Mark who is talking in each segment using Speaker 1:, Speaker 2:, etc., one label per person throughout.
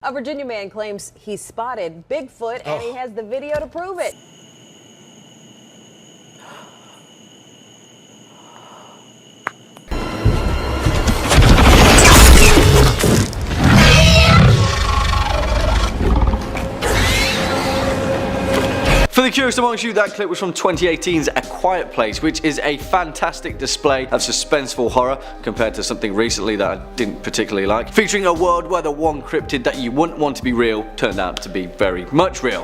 Speaker 1: A Virginia man claims he spotted Bigfoot and he has the video to prove it.
Speaker 2: For the curious amongst you, that clip was from 2018's A Quiet Place, which is a fantastic display of suspenseful horror compared to something recently that I didn't particularly like, featuring a world where the one cryptid that you wouldn't want to be real turned out to be very much real.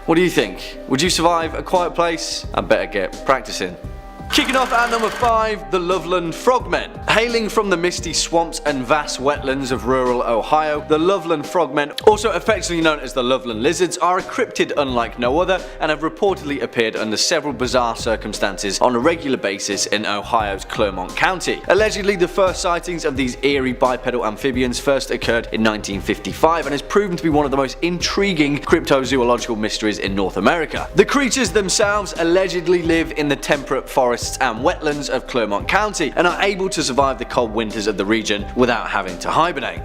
Speaker 2: What do you think? Would you survive A Quiet Place? I better get practicing. Kicking off at number 5, the Loveland Frogmen. Hailing from the misty swamps and vast wetlands of rural Ohio, the Loveland Frogmen, also affectionately known as the Loveland Lizards, are a cryptid unlike no other and have reportedly appeared under several bizarre circumstances on a regular basis in Ohio's Clermont County. Allegedly, the first sightings of these eerie bipedal amphibians first occurred in 1955 and has proven to be one of the most intriguing cryptozoological mysteries in North America. The creatures themselves allegedly live in the temperate forests and wetlands of Clermont County and are able to survive the cold winters of the region without having to hibernate.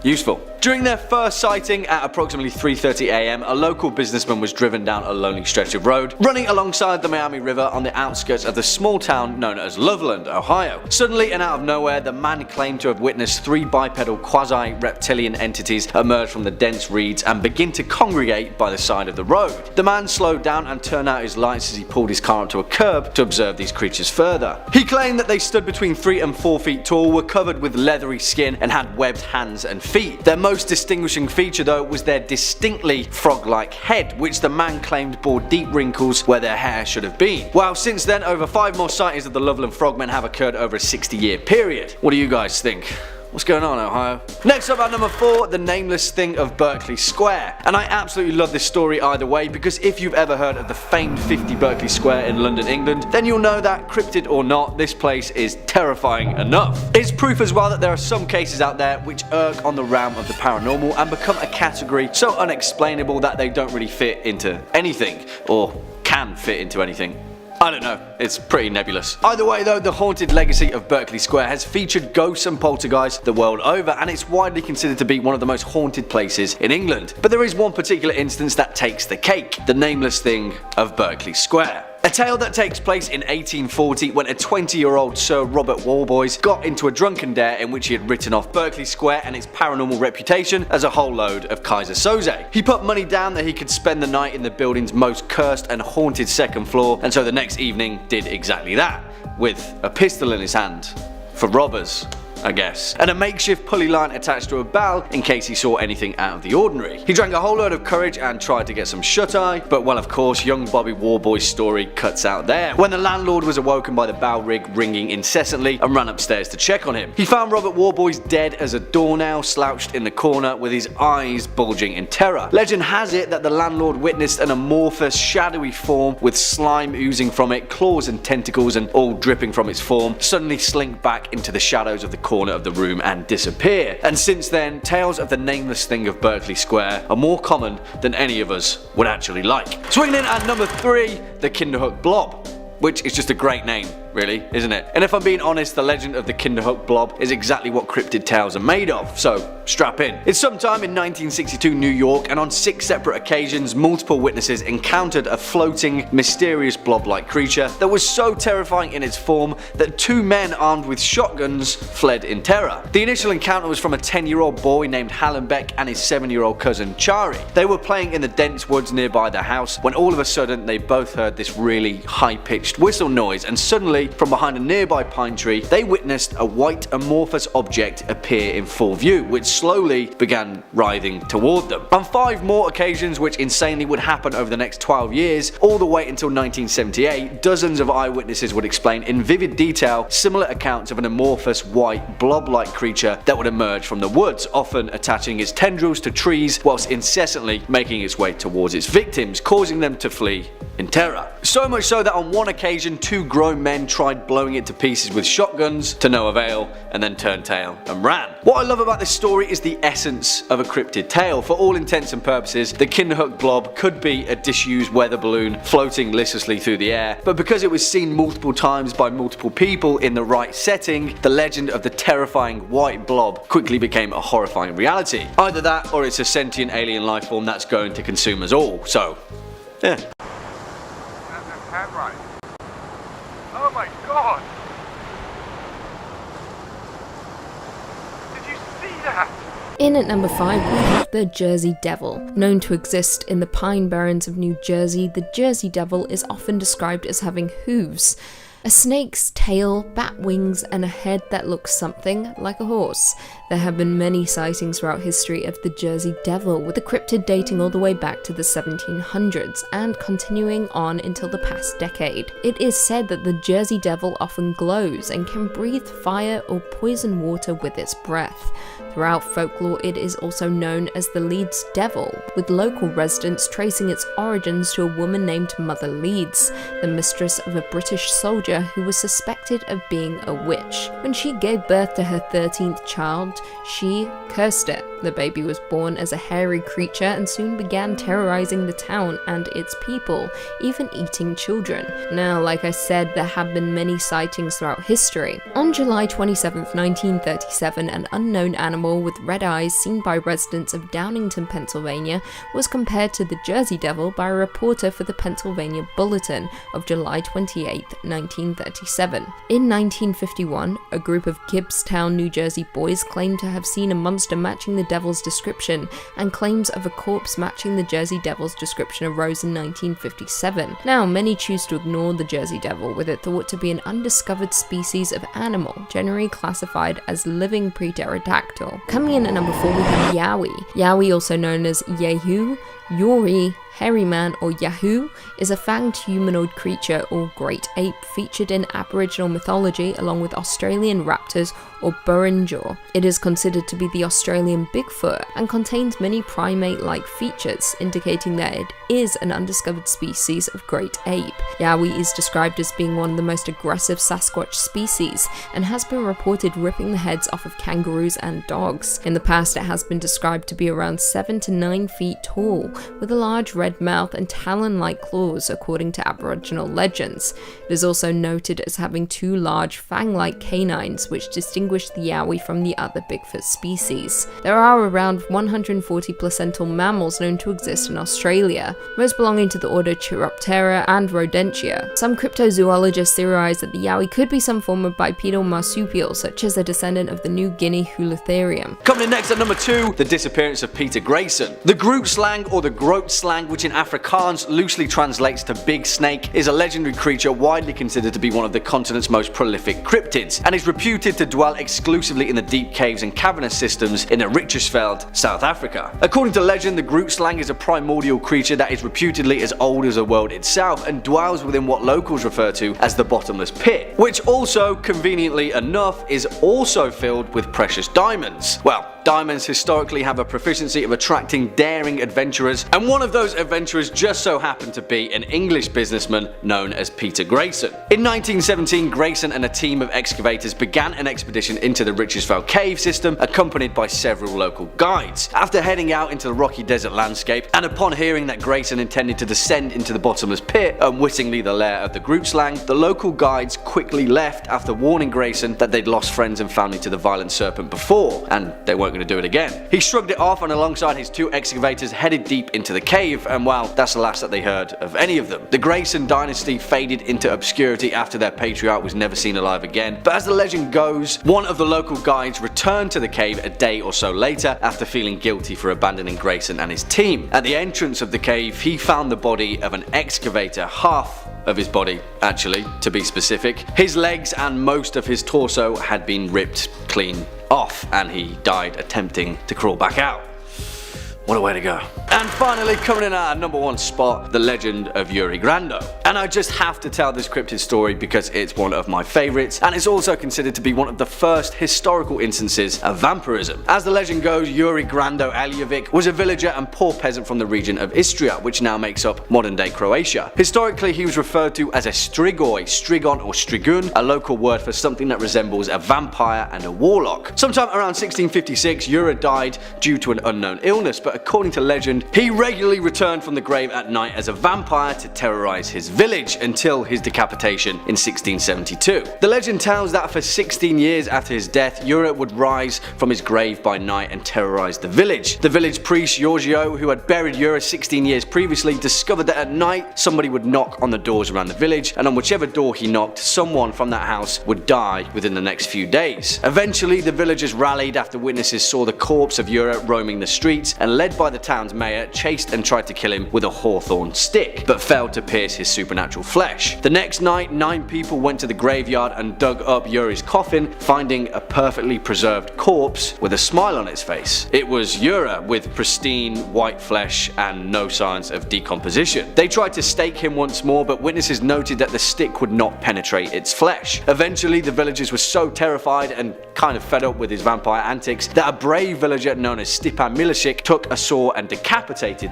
Speaker 2: Useful. During their first sighting at approximately 3:30 AM, a local businessman was driven down a lonely stretch of road, running alongside the Miami River on the outskirts of the small town known as Loveland, Ohio. Suddenly and out of nowhere, the man claimed to have witnessed 3 bipedal quasi-reptilian entities emerge from the dense reeds and begin to congregate by the side of the road. The man slowed down and turned out his lights as he pulled his car up to a curb to observe these creatures further. He claimed that they stood between 3 and 4 feet tall, were covered with leathery skin and had webbed hands and feet. Their most distinguishing feature though was their distinctly frog-like head, which the man claimed bore deep wrinkles where their hair should have been. Well, since then, over 5 more sightings of the Loveland Frogmen have occurred over a 60-year period. What do you guys think? What's going on, Ohio? Next up at number 4, the nameless thing of Berkeley Square. And I absolutely love this story either way, because if you've ever heard of the famed 50 Berkeley Square in London, England, then you'll know that, cryptid or not, this place is terrifying enough. It's proof as well that there are some cases out there which irk on the realm of the paranormal and become a category so unexplainable that they don't really fit into anything, or can fit into anything. I don't know, it's pretty nebulous. Either way though, the haunted legacy of Berkeley Square has featured ghosts and poltergeists the world over, and it's widely considered to be one of the most haunted places in England. But there is one particular instance that takes the cake, the nameless thing of Berkeley Square. A tale that takes place in 1840 when a 20-year-old Sir Robert Walboys got into a drunken dare in which he had written off Berkeley Square and its paranormal reputation as a whole load of Kaiser Soze. He put money down that he could spend the night in the building's most cursed and haunted second floor, and so the next evening did exactly that, with a pistol in his hand. For robbers, I guess, and a makeshift pulley line attached to a bell in case he saw anything out of the ordinary. He drank a whole load of courage and tried to get some shut-eye, but well, of course, young Bobby Warboy's story cuts out there, when the landlord was awoken by the bell rig ringing incessantly and ran upstairs to check on him. He found Robert Warboys dead as a doornail, slouched in the corner with his eyes bulging in terror. Legend has it that the landlord witnessed an amorphous, shadowy form with slime oozing from it, claws and tentacles and all dripping from its form, suddenly slink back into the shadows of the corner of the room and disappear. And since then, tales of the nameless thing of Berkeley Square are more common than any of us would actually like. Swinging in at number 3, the Kinderhook Blob, which is just a great name, really, isn't it? And if I'm being honest, the legend of the Kinderhook Blob is exactly what cryptid tales are made of, so strap in. It's sometime in 1962 New York, and on 6 separate occasions, multiple witnesses encountered a floating, mysterious blob-like creature that was so terrifying in its form that 2 men armed with shotguns fled in terror. The initial encounter was from a 10-year-old boy named Hallenbeck and his 7-year-old cousin Chari. They were playing in the dense woods nearby their house when all of a sudden they both heard this really high-pitched whistle noise, and suddenly, from behind a nearby pine tree, they witnessed a white amorphous object appear in full view, which slowly began writhing toward them. On 5 more occasions, which insanely would happen over the next 12 years, all the way until 1978, dozens of eyewitnesses would explain in vivid detail similar accounts of an amorphous white blob-like creature that would emerge from the woods, often attaching its tendrils to trees whilst incessantly making its way towards its victims, causing them to flee in terror. So much so that on one occasion, 2 grown men tried blowing it to pieces with shotguns to no avail, and then turned tail and ran. What I love about this story is the essence of a cryptid tale. For all intents and purposes, the Kinderhook blob could be a disused weather balloon floating listlessly through the air, but because it was seen multiple times by multiple people in the right setting, the legend of the terrifying white blob quickly became a horrifying reality. Either that, or it's a sentient alien life form that's going to consume us all. So, yeah.
Speaker 3: Oh my god! Did you see that?
Speaker 4: In at number 5 we have the Jersey Devil. Known to exist in the Pine Barrens of New Jersey, the Jersey Devil is often described as having hooves. A snake's tail, bat wings, and a head that looks something like a horse. There have been many sightings throughout history of the Jersey Devil, with the cryptid dating all the way back to the 1700s and continuing on until the past decade. It is said that the Jersey Devil often glows and can breathe fire or poison water with its breath. Throughout folklore, it is also known as the Leeds Devil, with local residents tracing its origins to a woman named Mother Leeds, the mistress of a British soldier who was suspected of being a witch. When she gave birth to her 13th child, she cursed it. The baby was born as a hairy creature and soon began terrorizing the town and its people, even eating children. Now, like I said, there have been many sightings throughout history. On July 27, 1937, an unknown animal with red eyes seen by residents of Downingtown, Pennsylvania, was compared to the Jersey Devil by a reporter for the Pennsylvania Bulletin of July 28, 1937. In 1951, a group of Gibbstown, New Jersey boys claimed to have seen a monster matching the devil's description, and claims of a corpse matching the Jersey Devil's description arose in 1957. Now, many choose to ignore the Jersey Devil, with it thought to be an undiscovered species of animal, generally classified as living pre-pterodactyl. Coming in at number 4 we have Yowie. Yowie, also known as Yehu, Yori, Hairy Man, or Yahoo, is a fanged humanoid creature or great ape featured in Aboriginal mythology along with Australian raptors or Burrinjaw. It is considered to be the Australian Bigfoot and contains many primate-like features, indicating that it is an undiscovered species of great ape. Yowie is described as being one of the most aggressive Sasquatch species and has been reported ripping the heads off of kangaroos and dogs. In the past, it has been described to be around 7 to 9 feet tall, with a large red mouth and talon-like claws, according to Aboriginal legends. It is also noted as having 2 large fang-like canines, which distinguish the Yowie from the other Bigfoot species. There are around 140 placental mammals known to exist in Australia, most belonging to the order Chiroptera and Rodentia. Some cryptozoologists theorize that the Yowie could be some form of bipedal marsupial, such as a descendant of the New Guinea Hulutherium.
Speaker 2: Coming in next at number 2, the disappearance of Peter Grayson. The Groot slang, or the Groot slang, which in Afrikaans loosely translates to big snake, is a legendary creature widely considered to be one of the continent's most prolific cryptids, and is reputed to dwell exclusively in the deep caves and cavernous systems in the Richtersveld, South Africa. According to legend, the Groot slang is a primordial creature that is reputedly as old as the world itself and dwells within what locals refer to as the bottomless pit, which also, conveniently enough, is also filled with precious diamonds. Well, diamonds historically have a proficiency of attracting daring adventurers, and one of those adventurers just so happened to be an English businessman known as Peter Grayson. In 1917, Grayson and a team of excavators began an expedition into the Richtersveld cave system, accompanied by several local guides. After heading out into the rocky desert landscape, and upon hearing that Grayson intended to descend into the bottomless pit, unwittingly the lair of the Groot slang, the local guides quickly left after warning Grayson that they'd lost friends and family to the violent serpent before, and they weren't going to do it again. He shrugged it off and alongside his 2 excavators headed deep into the cave, and well, that's the last that they heard of any of them. The Grayson dynasty faded into obscurity after their patriarch was never seen alive again, but as the legend goes, one of the local guides returned to the cave a day or so later after feeling guilty for abandoning Grayson and his team. At the entrance of the cave, he found the body of an excavator, half of his body actually, to be specific. His legs and most of his torso had been ripped clean off, and he died attempting to crawl back out. What a way to go. And finally, coming in at our number 1 spot, the legend of Yuri Grando. And I just have to tell this cryptid story because it's one of my favourites, and it's also considered to be one of the first historical instances of vampirism. As the legend goes, Yuri Grando Eljevic was a villager and poor peasant from the region of Istria, which now makes up modern-day Croatia. Historically, he was referred to as a strigoi, strigon or strigun, a local word for something that resembles a vampire and a warlock. Sometime around 1656, Yuri died due to an unknown illness, but according to legend, he regularly returned from the grave at night as a vampire to terrorize his village until his decapitation in 1672. The legend tells that for 16 years after his death, Yuri would rise from his grave by night and terrorize the village. The village priest Giorgio, who had buried Yuri 16 years previously, discovered that at night somebody would knock on the doors around the village, and on whichever door he knocked, someone from that house would die within the next few days. Eventually, the villagers rallied after witnesses saw the corpse of Yuri roaming the streets, and led by the town's mayor, chased and tried to kill him with a hawthorn stick, but failed to pierce his supernatural flesh. The next night, 9 people went to the graveyard and dug up Yuri's coffin, finding a perfectly preserved corpse with a smile on its face. It was Yuri with pristine white flesh and no signs of decomposition. They tried to stake him once more, but witnesses noted that the stick would not penetrate its flesh. Eventually, the villagers were so terrified and kind of fed up with his vampire antics that a brave villager known as Stipan Milicic took a saw and decapitated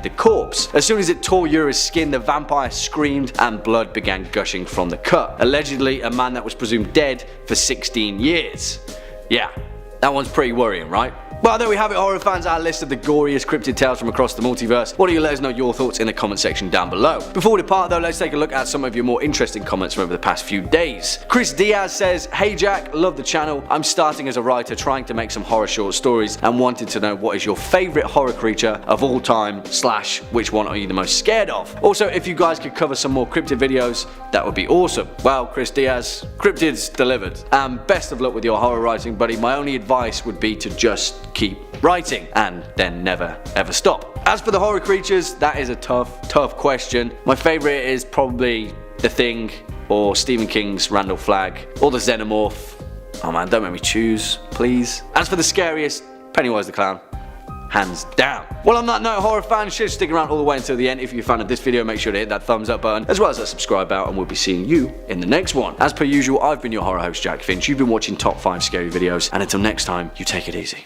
Speaker 2: the corpse. As soon as it tore Yuri's skin, the vampire screamed and blood began gushing from the cut. Allegedly, a man that was presumed dead for 16 years. Yeah, that one's pretty worrying, right? Well, there we have it, horror fans, our list of the goriest cryptid tales from across the multiverse. Why don't you let us know your thoughts in the comment section down below. Before we depart though, let's take a look at some of your more interesting comments from over the past few days. Chris Diaz says, "Hey Jack, love the channel. I'm starting as a writer trying to make some horror short stories and wanted to know what is your favourite horror creature of all time / which one are you the most scared of? Also, if you guys could cover some more cryptid videos, that would be awesome." Well, Chris Diaz, cryptids delivered. Best of luck with your horror writing, buddy. My only advice would be to just keep writing and then never ever stop. As for the horror creatures, that is a tough question. My favourite is probably The Thing, or Stephen King's Randall Flagg, or the Xenomorph. Oh man, don't make me choose, please. As for the scariest, Pennywise the Clown. Hands down. Well, on that note, horror fans, should stick around all the way until the end. If you're a fan of this video, make sure to hit that thumbs up button, as well as that subscribe button, and we'll be seeing you in the next one. As per usual, I've been your horror host, Jack Finch. You've been watching Top 5 Scary Videos, and until next time, you take it easy.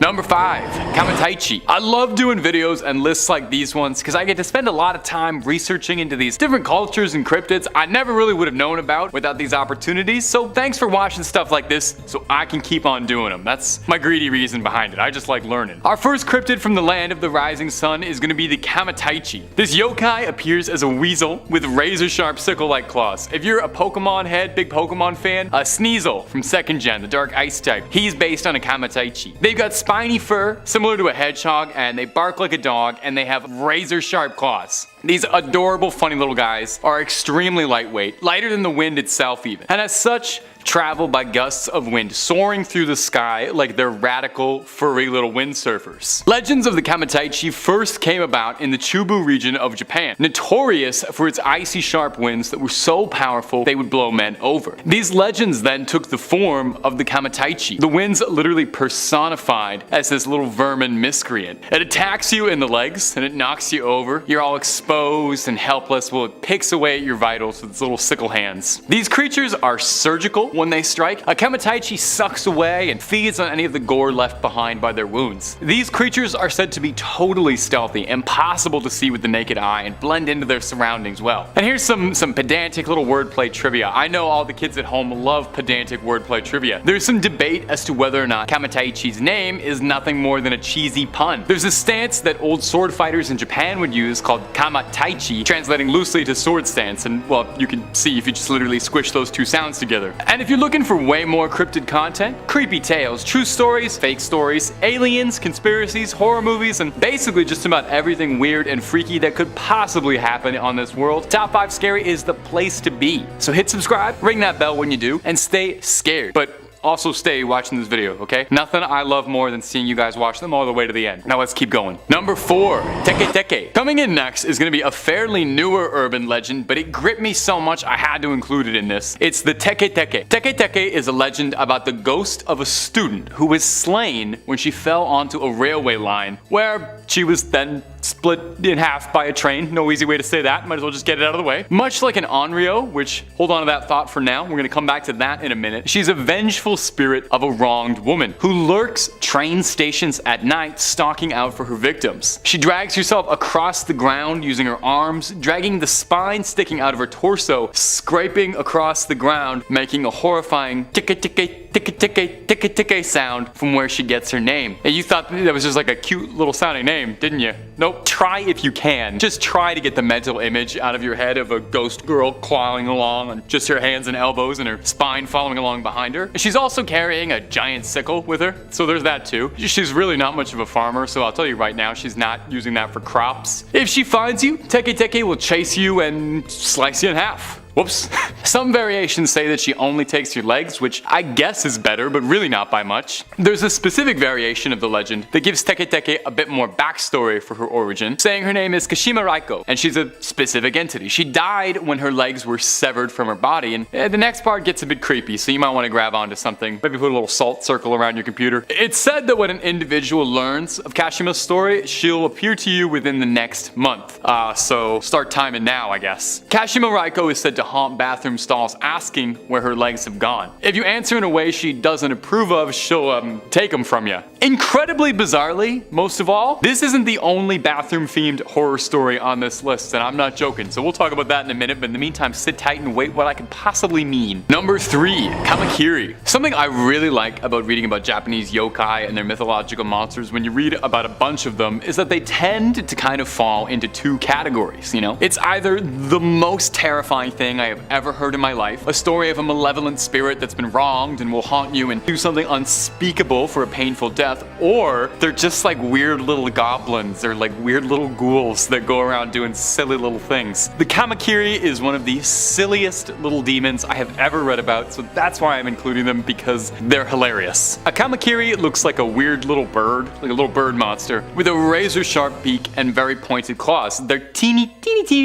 Speaker 5: Number 5, Kamataichi. I love doing videos and lists like these ones because I get to spend a lot of time researching into these different cultures and cryptids I never really would have known about without these opportunities. So thanks for watching stuff like this so I can keep on doing them. That's my greedy reason behind it. I just like learning. Our first cryptid from the land of the rising sun is going to be the Kamataichi. This yokai appears as a weasel with razor sharp sickle-like claws. If you're a Pokemon head, big Pokemon fan, Sneasel from 2nd Gen, the Dark Ice type, he's based on a Kamataichi. They've got spiny fur, similar to a hedgehog, and they bark like a dog, and they have razor sharp claws. These adorable, funny little guys are extremely lightweight, lighter than the wind itself even, and as such, travel by gusts of wind soaring through the sky like they're radical, furry little windsurfers. Legends of the Kamataichi first came about in the Chubu region of Japan, notorious for its icy sharp winds that were so powerful they would blow men over. These legends then took the form of the Kamataichi, the winds literally personified as this little vermin miscreant. It attacks you in the legs and it knocks you over. You're all exposed and helpless while it picks away at your vitals with its little sickle hands. These creatures are surgical when they strike. A Kamataichi sucks away and feeds on any of the gore left behind by their wounds. These creatures are said to be totally stealthy, impossible to see with the naked eye, and blend into their surroundings well. And here's some pedantic little wordplay trivia. I know all the kids at home love pedantic wordplay trivia. There's some debate as to whether or not Kamataichi's name is nothing more than a cheesy pun. There's a stance that old sword fighters in Japan would use called Kamataichi, translating loosely to sword stance, and well, you can see if you just literally squish those two sounds together. And if you're looking for way more cryptid content, creepy tales, true stories, fake stories, aliens, conspiracies, horror movies, and basically just about everything weird and freaky that could possibly happen on this world, Top 5 Scary is the place to be. So hit subscribe, ring that bell when you do, and stay scared. But also stay watching this video, okay? Nothing I love more than seeing you guys watch them all the way to the end. Now let's keep going. Number 4, Teke Teke. Coming in next is gonna be a fairly newer urban legend, but it gripped me so much I had to include it in this. It's the Teke Teke. Teke Teke is a legend about the ghost of a student who was slain when she fell onto a railway line, where she was then split in half by a train. No easy way to say that, might as well just get it out of the way. Much like an Onryo, which, hold on to that thought for now, we're gonna come back to that in a minute. She's a vengeful spirit of a wronged woman who lurks train stations at night, stalking out for her victims. She drags herself across the ground using her arms, dragging the spine sticking out of her torso, scraping across the ground, making a horrifying ticka ticka ticka ticka ticka ticka sound from where she gets her name. And you thought that was just like a cute little sounding name, didn't you? Nope. Try if you can. Just try to get the mental image out of your head of a ghost girl clawing along on just her hands and elbows and her spine following along behind her. She's also carrying a giant sickle with her, so there's that too. She's really not much of a farmer, so I'll tell you right now, she's not using that for crops. If she finds you, Teke Teke will chase you and slice you in half. Whoops. Some variations say that she only takes your legs, which I guess is better, but really not by much. There's a specific variation of the legend that gives Teke Teke a bit more backstory for her origin, saying her name is Kashima Raiko, and she's a specific entity. She died when her legs were severed from her body, and the next part gets a bit creepy, so you might want to grab onto something, maybe put a little salt circle around your computer. It's said that when an individual learns of Kashima's story, she'll appear to you within the next month. So start timing now, I guess. Kashima Raiko is said to haunt bathroom stalls asking where her legs have gone. If you answer in a way she doesn't approve of, she'll take them from you. Incredibly bizarrely, most of all, this isn't the only bathroom themed horror story on this list, and I'm not joking, so we'll talk about that in a minute, but in the meantime sit tight and wait what I could possibly mean. Number 3, Kamakiri. Something I really like about reading about Japanese yokai and their mythological monsters when you read about a bunch of them is that they tend to kind of fall into 2 categories, you know? It's either the most terrifying thing I have ever heard in my life, a story of a malevolent spirit that's been wronged and will haunt you and do something unspeakable for a painful death, or they're just like weird little goblins or like weird little ghouls that go around doing silly little things. The Kamakiri is one of the silliest little demons I have ever read about, so that's why I'm including them, because they're hilarious. A Kamakiri looks like a weird little bird, like a little bird monster, with a razor sharp beak and very pointed claws. They're teeny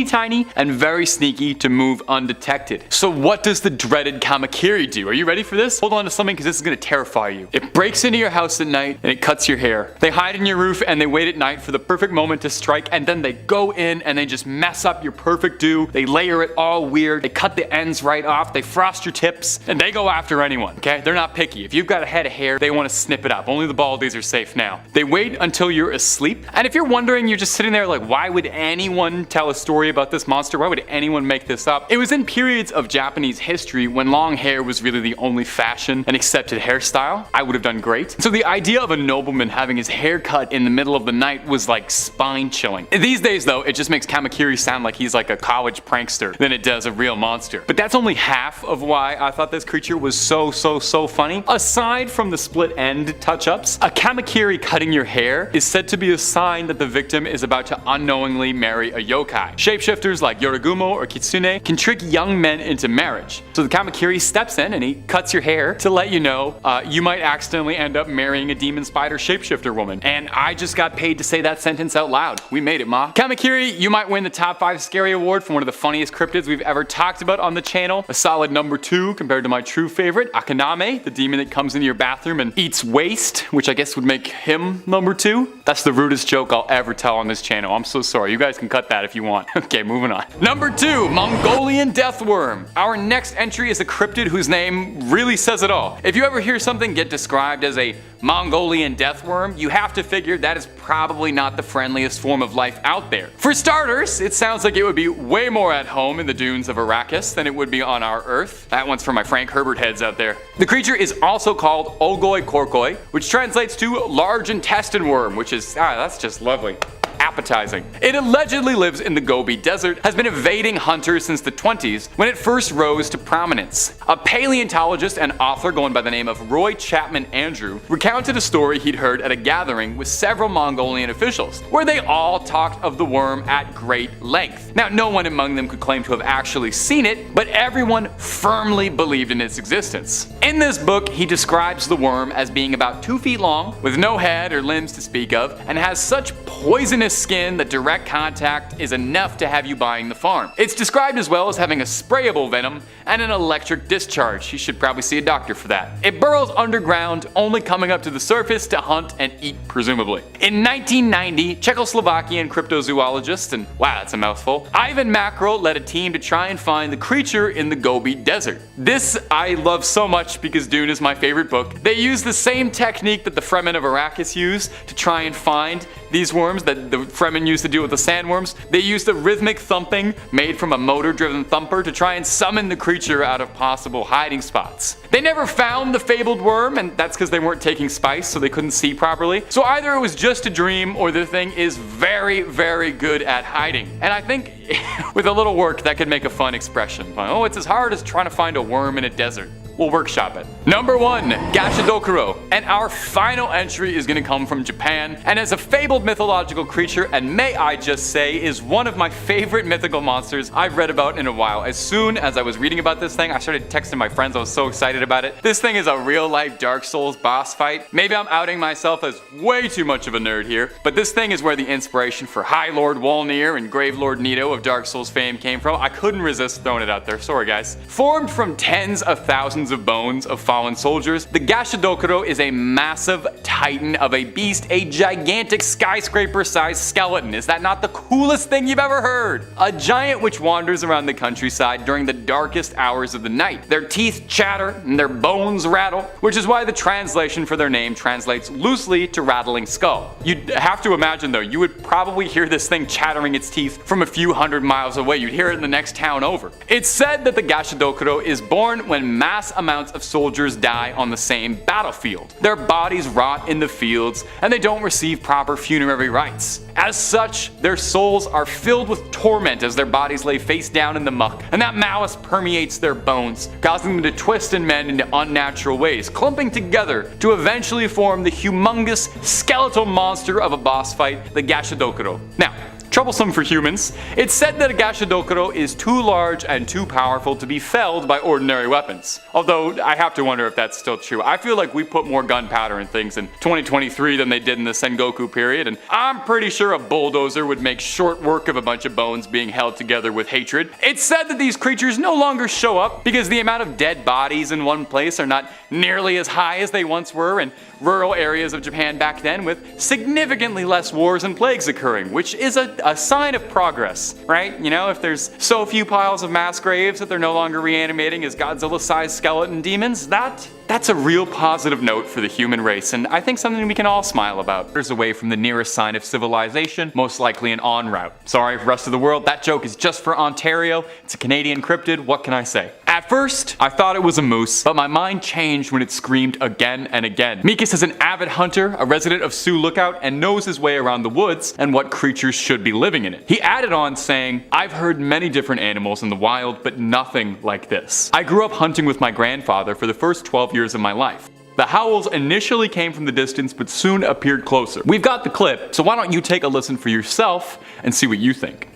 Speaker 5: tiny and very sneaky to move undetected. So what does the dreaded Kamakiri do? Are you ready for this? Hold on to something because this is going to terrify you. It breaks into your house at night and it cuts your hair. They hide in your roof and they wait at night for the perfect moment to strike, and then they go in and they just mess up your perfect do. They layer it all weird. They cut the ends right off. They frost your tips and they go after anyone, okay? They're not picky. If you've got a head of hair, they want to snip it up. Only the baldies are safe now. They wait until you're asleep. And if you're wondering, you're just sitting there like, why would anyone tell a story about this monster? Why would anyone make this up? It was in periods of Japanese history when long hair was really the only fashion and accepted hairstyle. I would have done great. So the idea of a nobleman having his hair cut in the middle of the night was like spine chilling. These days though, it just makes Kamakiri sound like he's like a college prankster than it does a real monster. But that's only half of why I thought this creature was so funny. Aside from the split end touch-ups, a Kamakiri cutting your hair is said to be a sign that the victim is about to unknowingly marry a yokai. Shapeshifters like Yorigumo or Kitsune can trick young men into marriage. So the Kamakiri steps in and he cuts your hair to let you know you might accidentally end up marrying a demon spider shapeshifter woman. And I just got paid to say that sentence out loud. We made it, ma. Kamakiri, you might win the top 5 scary award for one of the funniest cryptids we've ever talked about on the channel. A solid number 2 compared to my true favorite, Akaname, the demon that comes into your bathroom and eats waste, which I guess would make him number 2. That's the rudest joke I'll ever tell on this channel. I'm so sorry. You guys can cut that if you want. Okay, moving on. Number 2, Mongolian deathworm. Our next entry is a cryptid whose name really says it all. If you ever hear something get described as a Mongolian deathworm, you have to figure that is probably not the friendliest form of life out there. For starters, it sounds like it would be way more at home in the dunes of Arrakis than it would be on our Earth. That one's for my Frank Herbert heads out there. The creature is also called Ogoi Korkoi, which translates to large intestine worm, which is, that's just lovely. appetizing. It allegedly lives in the Gobi Desert, has been evading hunters since the 20s when it first rose to prominence. A paleontologist and author going by the name of Roy Chapman Andrew recounted a story he'd heard at a gathering with several Mongolian officials, where they all talked of the worm at great length. Now, no one among them could claim to have actually seen it, but everyone firmly believed in its existence. In this book, he describes the worm as being about 2 feet long, with no head or limbs to speak of, and has such poisonous skin that direct contact is enough to have you buying the farm. It's described as well as having a sprayable venom and an electric discharge. You should probably see a doctor for that. It burrows underground, only coming up to the surface to hunt and eat, presumably. In 1990, Czechoslovakian cryptozoologist, and wow, that's a mouthful, Ivan Mackerel led a team to try and find the creature in the Gobi Desert. This I love so much because Dune is my favorite book. They use the same technique that the Fremen of Arrakis use to try and find these worms that the Fremen used to deal with the sandworms. They used a rhythmic thumping made from a motor-driven thumper to try and summon the creature out of possible hiding spots. They never found the fabled worm, and that's because they weren't taking spice, so they couldn't see properly. So either it was just a dream, or the thing is very, very good at hiding. And I think with a little work, that could make a fun expression. Oh, it's as hard as trying to find a worm in a desert. We'll workshop it. Number 1, Gashadokuro. And our final entry is going to come from Japan, and as a fabled mythological creature, and may I just say, is one of my favorite mythical monsters I've read about in a while. As soon as I was reading about this thing, I started texting my friends. I was so excited about it. This thing is a real-life Dark Souls boss fight. Maybe I'm outing myself as way too much of a nerd here, but this thing is where the inspiration for High Lord Wolnir and Grave Lord Nito of Dark Souls fame came from. I couldn't resist throwing it out there. Sorry, guys. Formed from tens of thousands of bones of fallen soldiers, the Gashadokuro is a massive titan of a beast, a gigantic skyscraper-sized skeleton. Is that not the coolest thing you've ever heard? A giant which wanders around the countryside during the darkest hours of the night. Their teeth chatter and their bones rattle, which is why the translation for their name translates loosely to rattling skull. You'd have to imagine though, you would probably hear this thing chattering its teeth from a few hundred miles away. You'd hear it in the next town over. It's said that the Gashadokuro is born when mass amounts of soldiers die on the same battlefield. Their bodies rot in the fields, and they don't receive proper funerary rites. As such, their souls are filled with torment as their bodies lay face down in the muck, and that malice permeates their bones, causing them to twist and mend into unnatural ways, clumping together to eventually form the humongous skeletal monster of a boss fight, the Gashadokuro. Now, troublesome for humans, it's said that a Gashadokuro is too large and too powerful to be felled by ordinary weapons. Although, I have to wonder if that's still true. I feel like we put more gunpowder in things in 2023 than they did in the Sengoku period, and I'm pretty sure a bulldozer would make short work of a bunch of bones being held together with hatred. It's said that these creatures no longer show up because the amount of dead bodies in one place are not nearly as high as they once were in rural areas of Japan back then, with significantly less wars and plagues occurring, which is a sign of progress, right? You know, if there's so few piles of mass graves that they're no longer reanimating as Godzilla-sized skeleton demons, that's a real positive note for the human race, and I think something we can all smile about. There's away from the nearest sign of civilization, most likely an en route. Sorry, rest of the world, that joke is just for Ontario. It's a Canadian cryptid, what can I say? At first, I thought it was a moose, but my mind changed when it screamed again and again. Mikas is an avid hunter, a resident of Sioux Lookout, and knows his way around the woods and what creatures should be living in it. He added on saying, "I've heard many different animals in the wild, but nothing like this. I grew up hunting with my grandfather for the first 12 years of my life. The howls initially came from the distance, but soon appeared closer." We've got the clip, so why don't you take a listen for yourself and see what you think.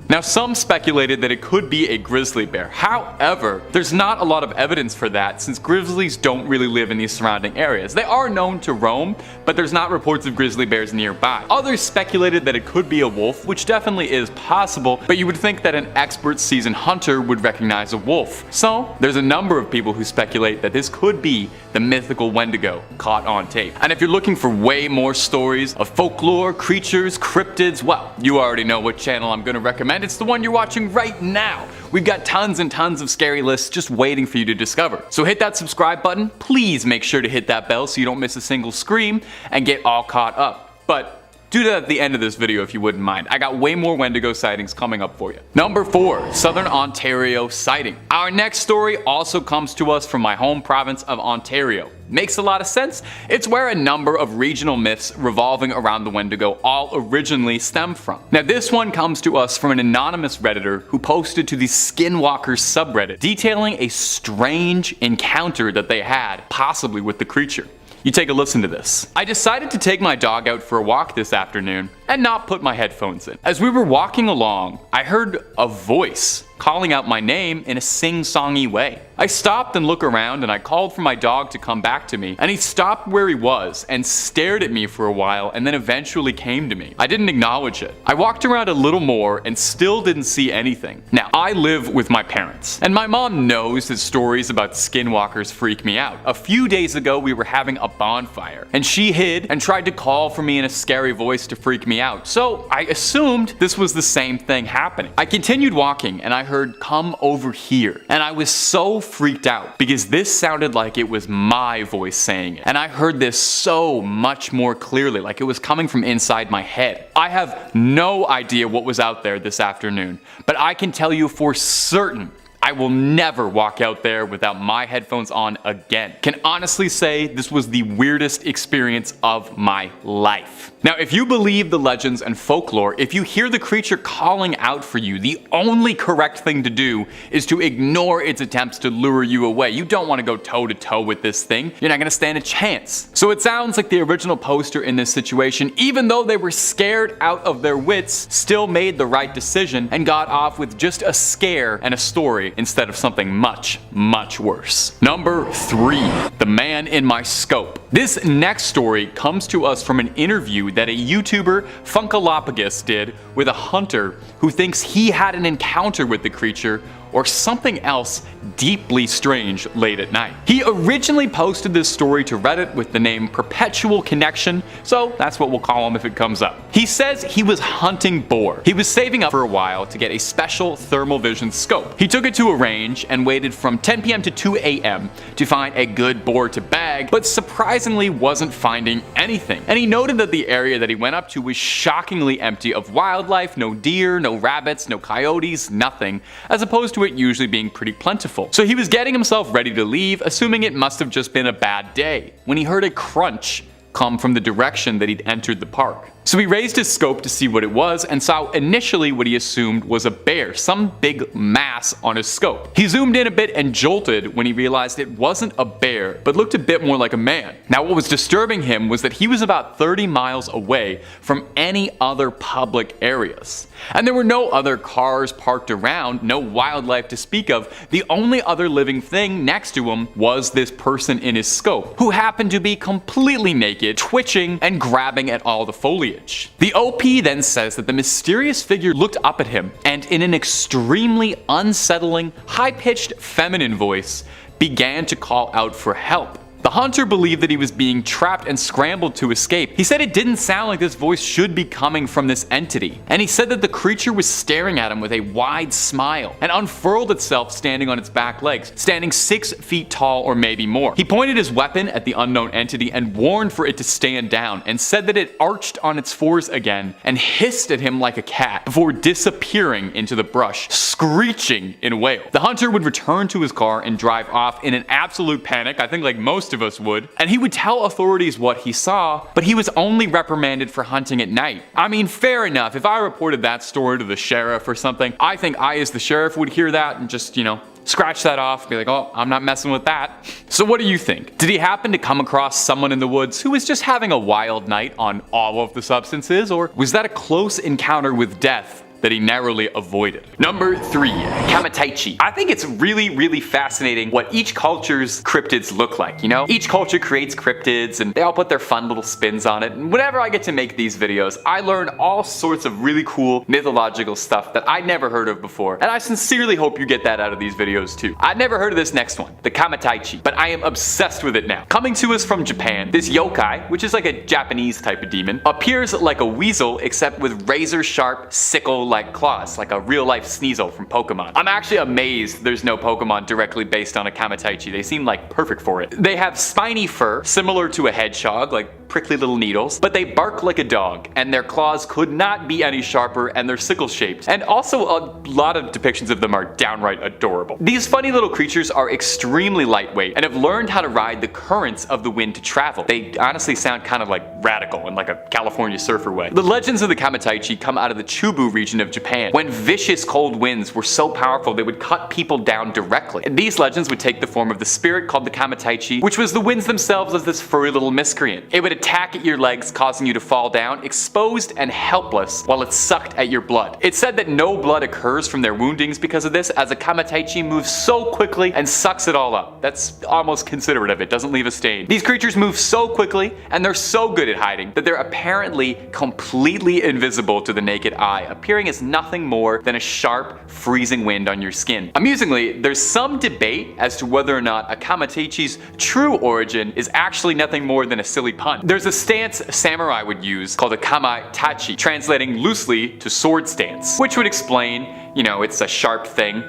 Speaker 5: Now, some speculated that it could be a grizzly bear. However, there's not a lot of evidence for that since grizzlies don't really live in these surrounding areas. They are known to roam, but there's not reports of grizzly bears nearby. Others speculated that it could be a wolf, which definitely is possible, but you would think that an expert seasoned hunter would recognize a wolf. So, there's a number of people who speculate that this could be the mythical Wendigo caught on tape. And if you're looking for way more stories of folklore, creatures, cryptids, well, you already know what channel I'm going to recommend. It's the one you're watching right now. We've got tons and tons of scary lists just waiting for you to discover. So hit that subscribe button. Please make sure to hit that bell so you don't miss a single scream and get all caught up. But Do that at the end of this video if you wouldn't mind. I got way more Wendigo sightings coming up for you. Number 4, Southern Ontario sighting. Our next story also comes to us from my home province of Ontario. Makes a lot of sense. It's where a number of regional myths revolving around the Wendigo all originally stem from. Now this one comes to us from an anonymous Redditor who posted to the Skinwalkers subreddit detailing a strange encounter that they had, possibly with the creature. You take a listen to this. I decided to take my dog out for a walk this afternoon and not put my headphones in. As we were walking along, I heard a voice calling out my name in a sing-songy way. I stopped and looked around and I called for my dog to come back to me, and he stopped where he was and stared at me for a while and then eventually came to me. I didn't acknowledge it. I walked around a little more and still didn't see anything. Now, I live with my parents, and my mom knows that stories about skinwalkers freak me out. A few days ago, we were having a bonfire, and she hid and tried to call for me in a scary voice to freak me out. So I assumed this was the same thing happening. I continued walking and I heard, "Come over here." And I was so freaked out because this sounded like it was my voice saying it. And I heard this so much more clearly, like it was coming from inside my head. I have no idea what was out there this afternoon, but I can tell you for certain I will never walk out there without my headphones on again. Can honestly say this was the weirdest experience of my life. Now, if you believe the legends and folklore, if you hear the creature calling out for you, the only correct thing to do is to ignore its attempts to lure you away. You don't want to go toe to toe with this thing. You're not going to stand a chance. So it sounds like the original poster in this situation, even though they were scared out of their wits, still made the right decision and got off with just a scare and a story instead of something much, much worse. Number 3, the man in my scope. This next story comes to us from an interview that a YouTuber, Funkalopagus, did with a hunter who thinks he had an encounter with the creature or something else deeply strange late at night. He originally posted this story to Reddit with the name Perpetual Connection, so that's what we'll call him if it comes up. He says he was hunting boar. He was saving up for a while to get a special thermal vision scope. He took it to a range and waited from 10 p.m. to 2 a.m. to find a good boar to bag, but surprisingly wasn't finding anything. And he noted that the area that he went up to was shockingly empty of wildlife, no deer, no rabbits, no coyotes, nothing, as opposed to it usually being pretty plentiful. So he was getting himself ready to leave, assuming it must have just been a bad day, when he heard a crunch come from the direction that he'd entered the park. So he raised his scope to see what it was and saw initially what he assumed was a bear, some big mass on his scope. He zoomed in a bit and jolted when he realized it wasn't a bear, but looked a bit more like a man. Now what was disturbing him was that he was about 30 miles away from any other public areas. And there were no other cars parked around, no wildlife to speak of. The only other living thing next to him was this person in his scope, who happened to be completely naked, twitching and grabbing at all the foliage. The OP then says that the mysterious figure looked up at him and in an extremely unsettling, high-pitched feminine voice began to call out for help. The hunter believed that he was being trapped and scrambled to escape. He said it didn't sound like this voice should be coming from this entity, and he said that the creature was staring at him with a wide smile and unfurled itself standing on its back legs, standing 6 feet tall or maybe more. He pointed his weapon at the unknown entity and warned for it to stand down, and said that it arched on its fours again and hissed at him like a cat before disappearing into the brush, screeching in a wail. The hunter would return to his car and drive off in an absolute panic, I think like most of us would, and he would tell authorities what he saw, but he was only reprimanded for hunting at night. I mean, fair enough. If I reported that story to the sheriff or something, I think I as the sheriff would hear that and just, scratch that off, be like, oh, I'm not messing with that. So what do you think? Did he happen to come across someone in the woods who was just having a wild night on all of the substances, or was that a close encounter with death that he narrowly avoided? Number 3, Kamataichi. I think it's really, really fascinating what each culture's cryptids look like, Each culture creates cryptids and they all put their fun little spins on it. And whenever I get to make these videos, I learn all sorts of really cool mythological stuff that I'd never heard of before. And I sincerely hope you get that out of these videos too. I'd never heard of this next one, the Kamataichi, but I am obsessed with it now. Coming to us from Japan, this yokai, which is like a Japanese type of demon, appears like a weasel except with razor sharp sickle like claws, like a real-life Sneasel from Pokemon. I'm actually amazed there's no Pokemon directly based on a Kamataichi. They seem like perfect for it. They have spiny fur, similar to a hedgehog, like prickly little needles, but they bark like a dog, and their claws could not be any sharper, and they're sickle-shaped. And also, a lot of depictions of them are downright adorable. These funny little creatures are extremely lightweight and have learned how to ride the currents of the wind to travel. They honestly sound kind of like radical in like a California surfer way. The legends of the Kamataichi come out of the Chubu region of Japan, when vicious cold winds were so powerful they would cut people down directly. And these legends would take the form of the spirit called the Kamataichi, which was the winds themselves as this furry little miscreant. It would attack at your legs, causing you to fall down, exposed and helpless, while it sucked at your blood. It's said that no blood occurs from their woundings because of this, as a Kamataichi moves so quickly and sucks it all up. That's almost considerate of it, doesn't leave a stain. These creatures move so quickly, and they're so good at hiding, that they're apparently completely invisible to the naked eye, appearing as nothing more than a sharp, freezing wind on your skin. Amusingly, there's some debate as to whether or not a Kamataichi's true origin is actually nothing more than a silly pun. There's a stance samurai would use called a kamaitachi, translating loosely to sword stance, which would explain, you know, it's a sharp thing.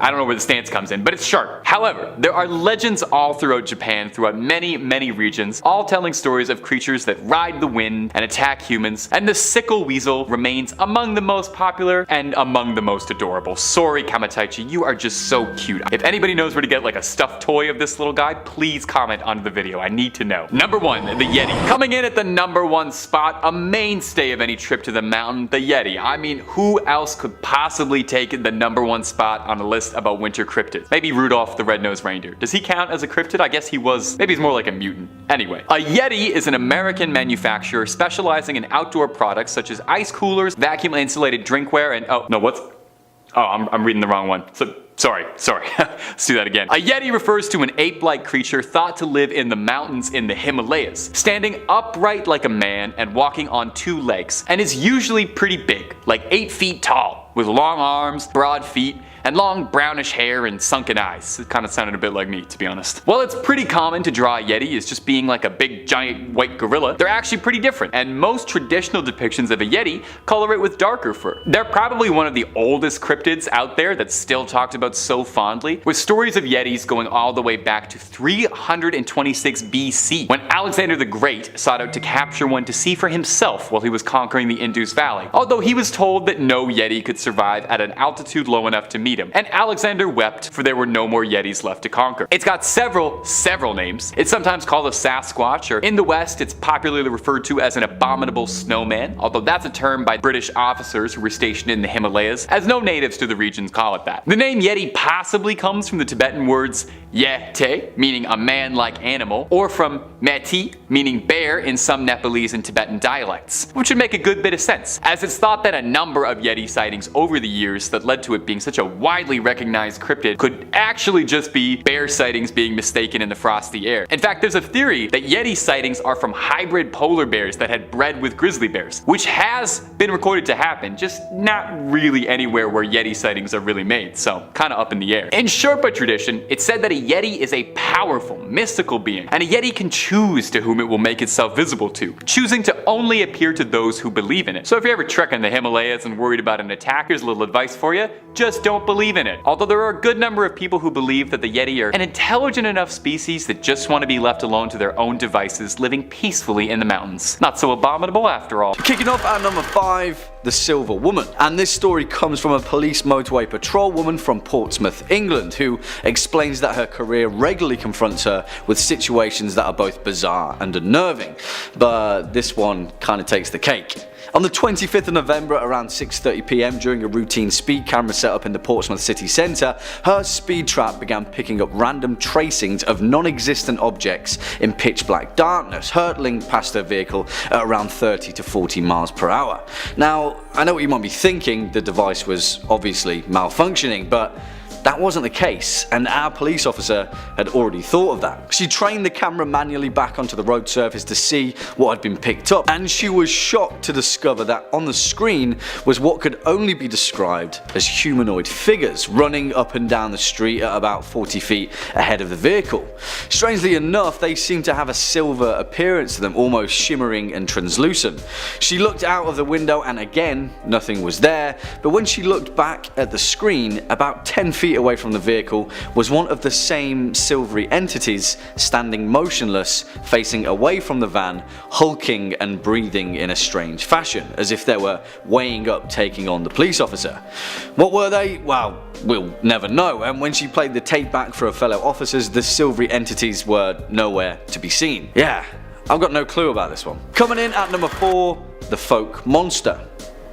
Speaker 5: I don't know where the stance comes in, but it's sharp. However, there are legends all throughout Japan, throughout many regions, all telling stories of creatures that ride the wind and attack humans, and the sickle weasel remains among the most popular and among the most adorable. Sorry, Kamataichi, you are just so cute. If anybody knows where to get like a stuffed toy of this little guy, please comment under the video. I need to know. Number 1, the Yeti. Coming in at the number 1 spot, a mainstay of any trip to the mountain, the Yeti. I mean, who else could possibly take the number 1 spot on a list about winter cryptids? Maybe Rudolph the Red-Nosed Reindeer. Does he count as a cryptid? I guess he was. Maybe he's more like a mutant. Anyway, a Yeti is an American manufacturer specializing in outdoor products such as ice coolers, vacuum insulated drinkware, and I'm reading the wrong one. Sorry. Let's do that again. A Yeti refers to an ape-like creature thought to live in the mountains in the Himalayas, standing upright like a man and walking on 2 legs, and is usually pretty big, like 8 feet tall, with long arms, broad feet, and long brownish hair and sunken eyes. It kind of sounded a bit like me, to be honest. While it's pretty common to draw a Yeti as just being like a big giant white gorilla, they're actually pretty different, and most traditional depictions of a Yeti color it with darker fur. They're probably one of the oldest cryptids out there that's still talked about so fondly, with stories of Yetis going all the way back to 326 BC, when Alexander the Great sought out to capture one to see for himself while he was conquering the Indus Valley, although he was told that no Yeti could survive at an altitude low enough to meet him, and Alexander wept, for there were no more Yetis left to conquer. It's got several names. It's sometimes called a Sasquatch, or in the West it's popularly referred to as an abominable snowman, although that's a term by British officers who were stationed in the Himalayas, as no natives to the region call it that. The name Yeti possibly comes from the Tibetan words Yete, meaning a man-like animal, or from Meti, meaning bear in some Nepalese and Tibetan dialects, which would make a good bit of sense, as it's thought that a number of Yeti sightings over the years that led to it being such a widely recognized cryptid could actually just be bear sightings being mistaken in the frosty air. In fact, there's a theory that Yeti sightings are from hybrid polar bears that had bred with grizzly bears, which has been recorded to happen, just not really anywhere where Yeti sightings are really made, so kinda up in the air. In Sherpa tradition, it's said that a Yeti is a powerful, mystical being, and a Yeti can choose to whom it will make itself visible to, choosing to only appear to those who believe in it. So if you're ever trekking the Himalayas and worried about an attack, here's a little advice for you: just don't believe in it. Although there are a good number of people who believe that the Yeti are an intelligent enough species that just want to be left alone to their own devices, living peacefully in the mountains. Not so abominable after all.
Speaker 2: Kicking off at number 5, the Silver Woman. And this story comes from a police motorway patrol woman from Portsmouth, England, who explains that her career regularly confronts her with situations that are both bizarre and unnerving. But this one kind of takes the cake. On the 25th of November around 6:30 PM during a routine speed camera setup in the Portsmouth city centre, her speed trap began picking up random tracings of non-existent objects in pitch black darkness, hurtling past her vehicle at around 30 to 40 miles per hour. Now, I know what you might be thinking, the device was obviously malfunctioning, but that wasn't the case, and our police officer had already thought of that. She trained the camera manually back onto the road surface to see what had been picked up, and she was shocked to discover that on the screen was what could only be described as humanoid figures running up and down the street at about 40 feet ahead of the vehicle. Strangely enough, they seemed to have a silver appearance to them, almost shimmering and translucent. She looked out of the window and again, nothing was there, but when she looked back at the screen, about 10 feet away from the vehicle was one of the same silvery entities standing motionless, facing away from the van, hulking and breathing in a strange fashion, as if they were weighing up taking on the police officer. What were they? Well, we'll never know, and when she played the tape back for her fellow officers, the silvery entities were nowhere to be seen. Yeah, I've got no clue about this one. Coming in at number 4, the folk monster.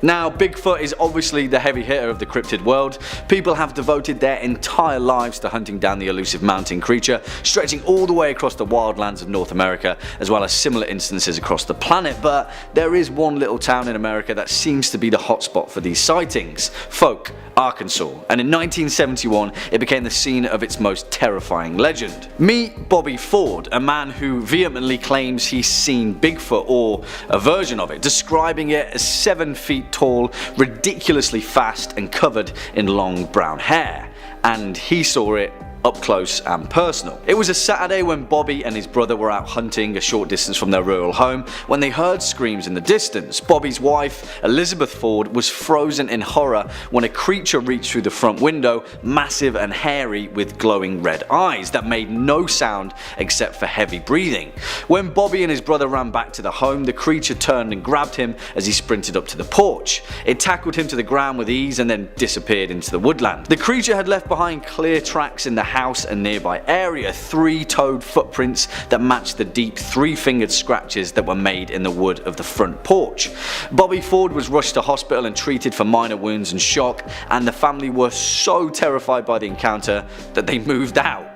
Speaker 2: Now, Bigfoot is obviously the heavy hitter of the cryptid world. People have devoted their entire lives to hunting down the elusive mountain creature, stretching all the way across the wildlands of North America, as well as similar instances across the planet, but there is one little town in America that seems to be the hotspot for these sightings: Folk, Arkansas, and in 1971 it became the scene of its most terrifying legend. Meet Bobby Ford, a man who vehemently claims he's seen Bigfoot, or a version of it, describing it as 7 feet tall, ridiculously fast, and covered in long brown hair. And he saw it up close and personal. It was a Saturday when Bobby and his brother were out hunting a short distance from their rural home when they heard screams in the distance. Bobby's wife, Elizabeth Ford, was frozen in horror when a creature reached through the front window, massive and hairy with glowing red eyes that made no sound except for heavy breathing. When Bobby and his brother ran back to the home, the creature turned and grabbed him as he sprinted up to the porch. It tackled him to the ground with ease and then disappeared into the woodland. The creature had left behind clear tracks in the house and nearby area, 3-toed footprints that matched the deep 3-fingered scratches that were made in the wood of the front porch. Bobby Ford was rushed to hospital and treated for minor wounds and shock, and the family were so terrified by the encounter that they moved out.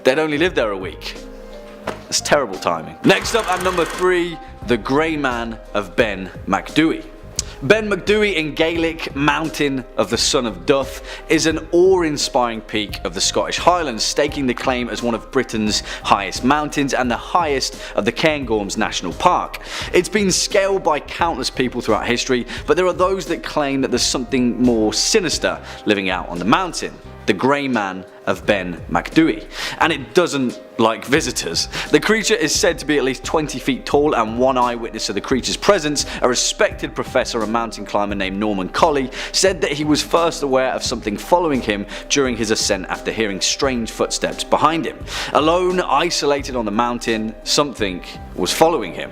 Speaker 2: They'd only lived there a week. That's terrible timing. Next up at number 3, the Grey Man of Ben Macdui. Ben Macdui in Gaelic, Mountain of the Son of Duff, is an awe-inspiring peak of the Scottish Highlands, staking the claim as one of Britain's highest mountains and the highest of the Cairngorms National Park. It's been scaled by countless people throughout history, but there are those that claim that there's something more sinister living out on the mountain: the Grey Man of Ben Macdui, and it doesn't like visitors. The creature is said to be at least 20 feet tall, and one eyewitness to the creature's presence, a respected professor and mountain climber named Norman Colley, said that he was first aware of something following him during his ascent after hearing strange footsteps behind him. Alone, isolated on the mountain, something was following him.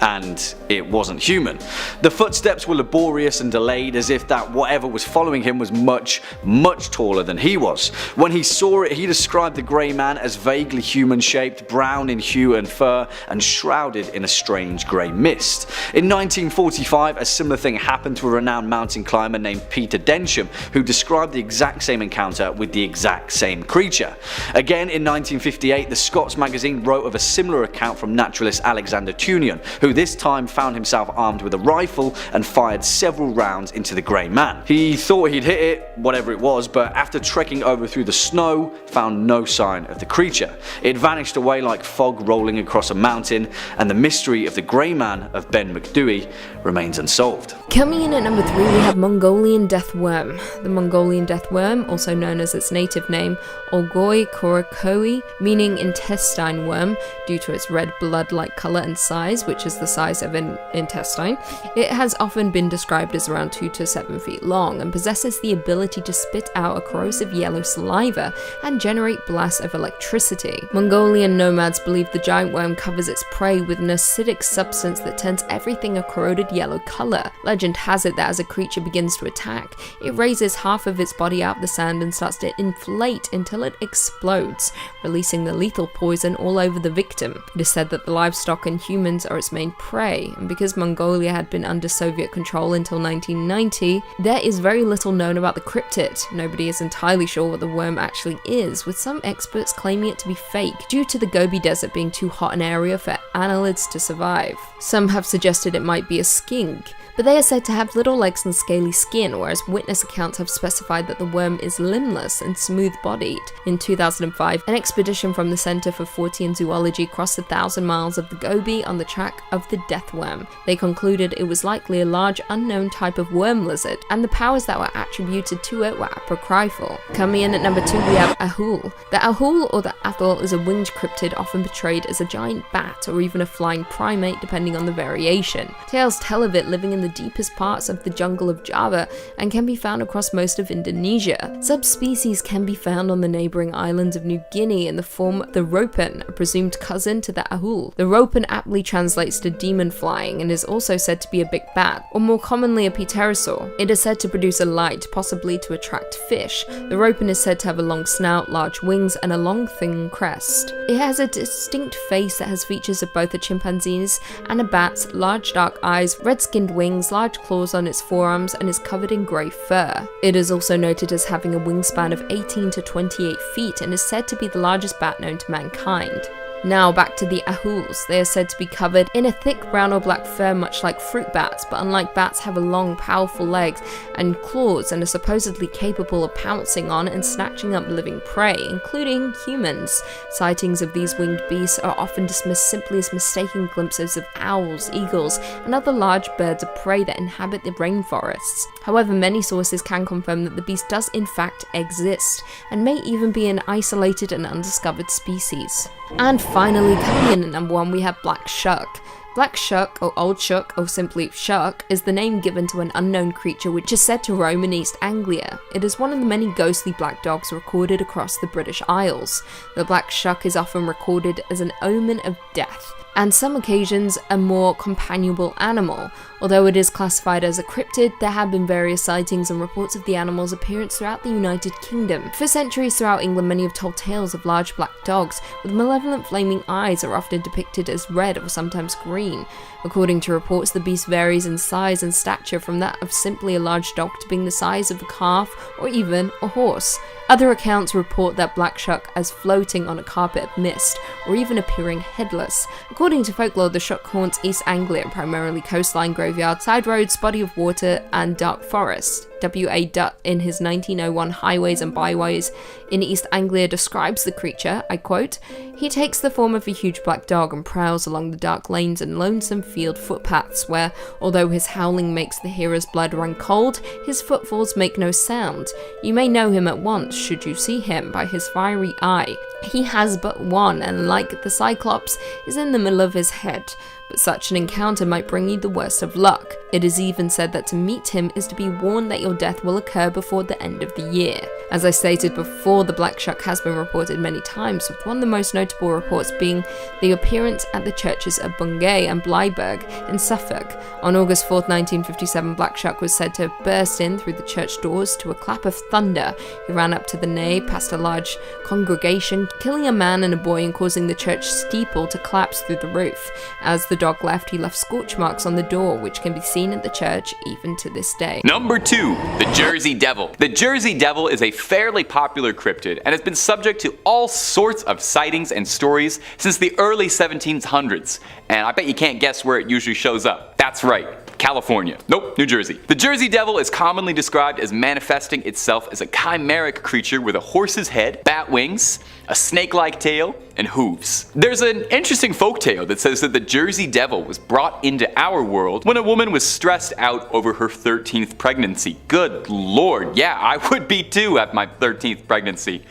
Speaker 2: And it wasn't human. The footsteps were laborious and delayed, as if that whatever was following him was much, much taller than he was. When he saw it, he described the Grey Man as vaguely human-shaped, brown in hue and fur, and shrouded in a strange grey mist. In 1945, a similar thing happened to a renowned mountain climber named Peter Densham, who described the exact same encounter with the exact same creature. Again, in 1958, the Scots magazine wrote of a similar account from naturalist Alexander Tunion, who this time found himself armed with a rifle and fired several rounds into the Grey Man. He thought he'd hit it, whatever it was, but after trekking over through the snow, found no sign of the creature. It vanished away like fog rolling across a mountain, and the mystery of the Grey Man of Ben Macdui remains unsolved.
Speaker 4: Coming in at number 3, we have Mongolian death worm. The Mongolian death worm, also known as its native name, Olgoi korakoi, meaning intestine worm, due to its red blood-like colour and size, which is the size of an intestine. It has often been described as around 2 to 7 feet long and possesses the ability to spit out a corrosive yellow saliva and generate blasts of electricity. Mongolian nomads believe the giant worm covers its prey with an acidic substance that turns everything a corroded yellow colour. Legend has it that as a creature begins to attack, it raises half of its body out of the sand and starts to inflate until it explodes, releasing the lethal poison all over the victim. It is said that the livestock and humans are its main prey, and because Mongolia had been under Soviet control until 1990, there is very little known about the cryptid. Nobody is entirely sure what the worm actually is, with some experts claiming it to be fake due to the Gobi Desert being too hot an area for annelids to survive. Some have suggested it might be a skink, but they are said to have little legs and scaly skin, whereas witness accounts have specified that the worm is limbless and smooth-bodied. In 2005, an expedition from the Center for Fortean Zoology crossed 1,000 miles of the Gobi on the track of the death worm. They concluded it was likely a large unknown type of worm lizard, and the powers that were attributed to it were apocryphal. Coming in at number 2, we have Ahul. The Ahul, or the Athol, is a winged cryptid often portrayed as a giant bat or even a flying primate depending on the variation. Tales tell of it living in the the deepest parts of the jungle of Java and can be found across most of Indonesia. Subspecies can be found on the neighbouring islands of New Guinea in the form of the ropen, a presumed cousin to the ahul. The ropen aptly translates to demon flying and is also said to be a big bat, or more commonly a pterosaur. It is said to produce a light, possibly to attract fish. The ropen is said to have a long snout, large wings, and a long thin crest. It has a distinct face that has features of both a chimpanzee's and a bat's, large dark eyes, red-skinned wings, large claws on its forearms, and is covered in grey fur. It is also noted as having a wingspan of 18 to 28 feet and is said to be the largest bat known to mankind. Now back to the ahuls. They are said to be covered in a thick brown or black fur much like fruit bats, but unlike bats have a long, powerful legs and claws and are supposedly capable of pouncing on and snatching up living prey, including humans. Sightings of these winged beasts are often dismissed simply as mistaken glimpses of owls, eagles, and other large birds of prey that inhabit the rainforests. However, many sources can confirm that the beast does in fact exist, and may even be an isolated and undiscovered species. And finally, coming in at number 1, we have Black Shuck. Black Shuck, or Old Shuck, or simply Shuck, is the name given to an unknown creature which is said to roam in East Anglia. It is one of the many ghostly black dogs recorded across the British Isles. The Black Shuck is often recorded as an omen of death, and some occasions a more companionable animal. Although it is classified as a cryptid, there have been various sightings and reports of the animal's appearance throughout the United Kingdom. For centuries throughout England, many have told tales of large black dogs with malevolent flaming eyes that are often depicted as red or sometimes green. According to reports, the beast varies in size and stature from that of simply a large dog to being the size of a calf or even a horse. Other accounts report that Black Shuck as floating on a carpet of mist, or even appearing headless. According to folklore, the Shuck haunts East Anglia, primarily coastline, graveyard, side roads, body of water, and dark forest. W.A. Dutt, in his 1901 Highways and Byways in East Anglia, describes the creature, I quote, "He takes the form of a huge black dog and prowls along the dark lanes and lonesome field footpaths where, although his howling makes the hearer's blood run cold, his footfalls make no sound. You may know him at once, should you see him, by his fiery eye. He has but one, and like the Cyclops, is in the middle of his head. But such an encounter might bring you the worst of luck. It is even said that to meet him is to be warned that your death will occur before the end of the year." As I stated before, the Black Shuck has been reported many times, with one of the most notable reports being the appearance at the churches of Bungay and Blyberg in Suffolk. On August 4th, 1957, Black Shuck was said to have burst in through the church doors to a clap of thunder. He ran up to the nave, past a large congregation, killing a man and a boy and causing the church steeple to collapse through the roof. As the dog left, he left scorch marks on the door, which can be seen at the church even to this day.
Speaker 5: Number 2, the Jersey Devil. The Jersey Devil is a fairly popular cryptid and has been subject to all sorts of sightings and stories since the early 1700s. And I bet you can't guess where it usually shows up. That's right. California. Nope, New Jersey. The Jersey Devil is commonly described as manifesting itself as a chimeric creature with a horse's head, bat wings, a snake-like tail, and hooves. There's an interesting folktale that says that the Jersey Devil was brought into our world when a woman was stressed out over her 13th pregnancy. Good lord, yeah, I would be too at my 13th pregnancy.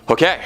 Speaker 5: Okay.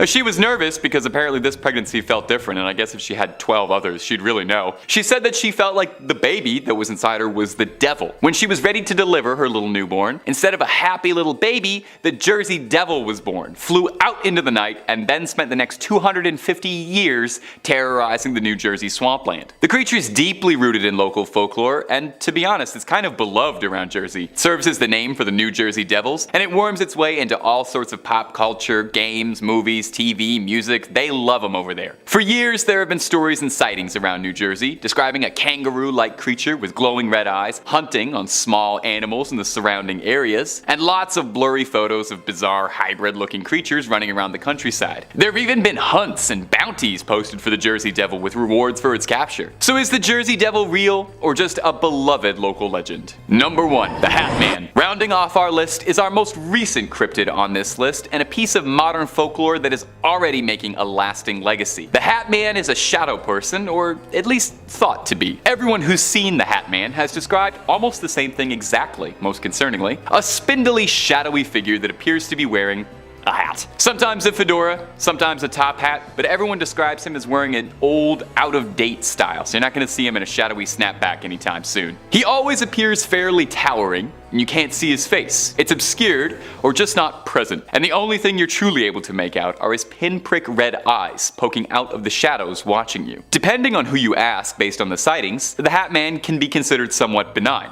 Speaker 5: She was nervous because apparently this pregnancy felt different, and I guess if she had 12 others, she'd really know. She said that she felt like the baby that was inside her was the devil. When she was ready to deliver her little newborn, instead of a happy little baby, the Jersey Devil was born, flew out into the night, and then spent the next 250 years terrorizing the New Jersey swampland. The creature is deeply rooted in local folklore, and to be honest, it's kind of beloved around Jersey. It serves as the name for the New Jersey Devils, and it worms its way into all sorts of pop culture, games, movies, TV, music. They love them over there. For years, there have been stories and sightings around New Jersey describing a kangaroo-like creature with glowing red eyes hunting on small animals in the surrounding areas, and lots of blurry photos of bizarre hybrid-looking creatures running around the countryside. There have even been hunts and bounties posted for the Jersey Devil with rewards for its capture. So is the Jersey Devil real, or just a beloved local legend? Number 1, the Hat Man. Rounding off our list is our most recent cryptid on this list, and a piece of modern folklore that is already making a lasting legacy. The Hat Man is a shadow person, or at least thought to be. Everyone who's seen the Hat Man has described almost the same thing exactly, most concerningly. A spindly, shadowy figure that appears to be wearing a hat. Sometimes a fedora, sometimes a top hat, but everyone describes him as wearing an old, out-of-date style, so you're not going to see him in a shadowy snapback anytime soon. He always appears fairly towering, and you can't see his face. It's obscured, or just not present, and the only thing you're truly able to make out are his pinprick red eyes poking out of the shadows watching you. Depending on who you ask based on the sightings, the Hat Man can be considered somewhat benign.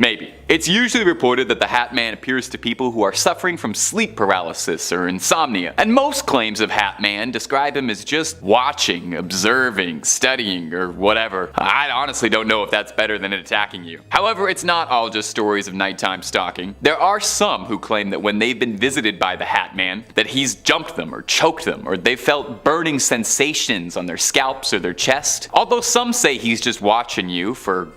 Speaker 5: Maybe. It's usually reported that the Hat Man appears to people who are suffering from sleep paralysis or insomnia, and most claims of Hat Man describe him as just watching, observing, studying, or whatever. I honestly don't know if that's better than it attacking you. However, it's not all just stories of nighttime stalking. There are some who claim that when they've been visited by the Hat Man, that he's jumped them or choked them, or they felt burning sensations on their scalps or their chest. Although some say he's just watching you for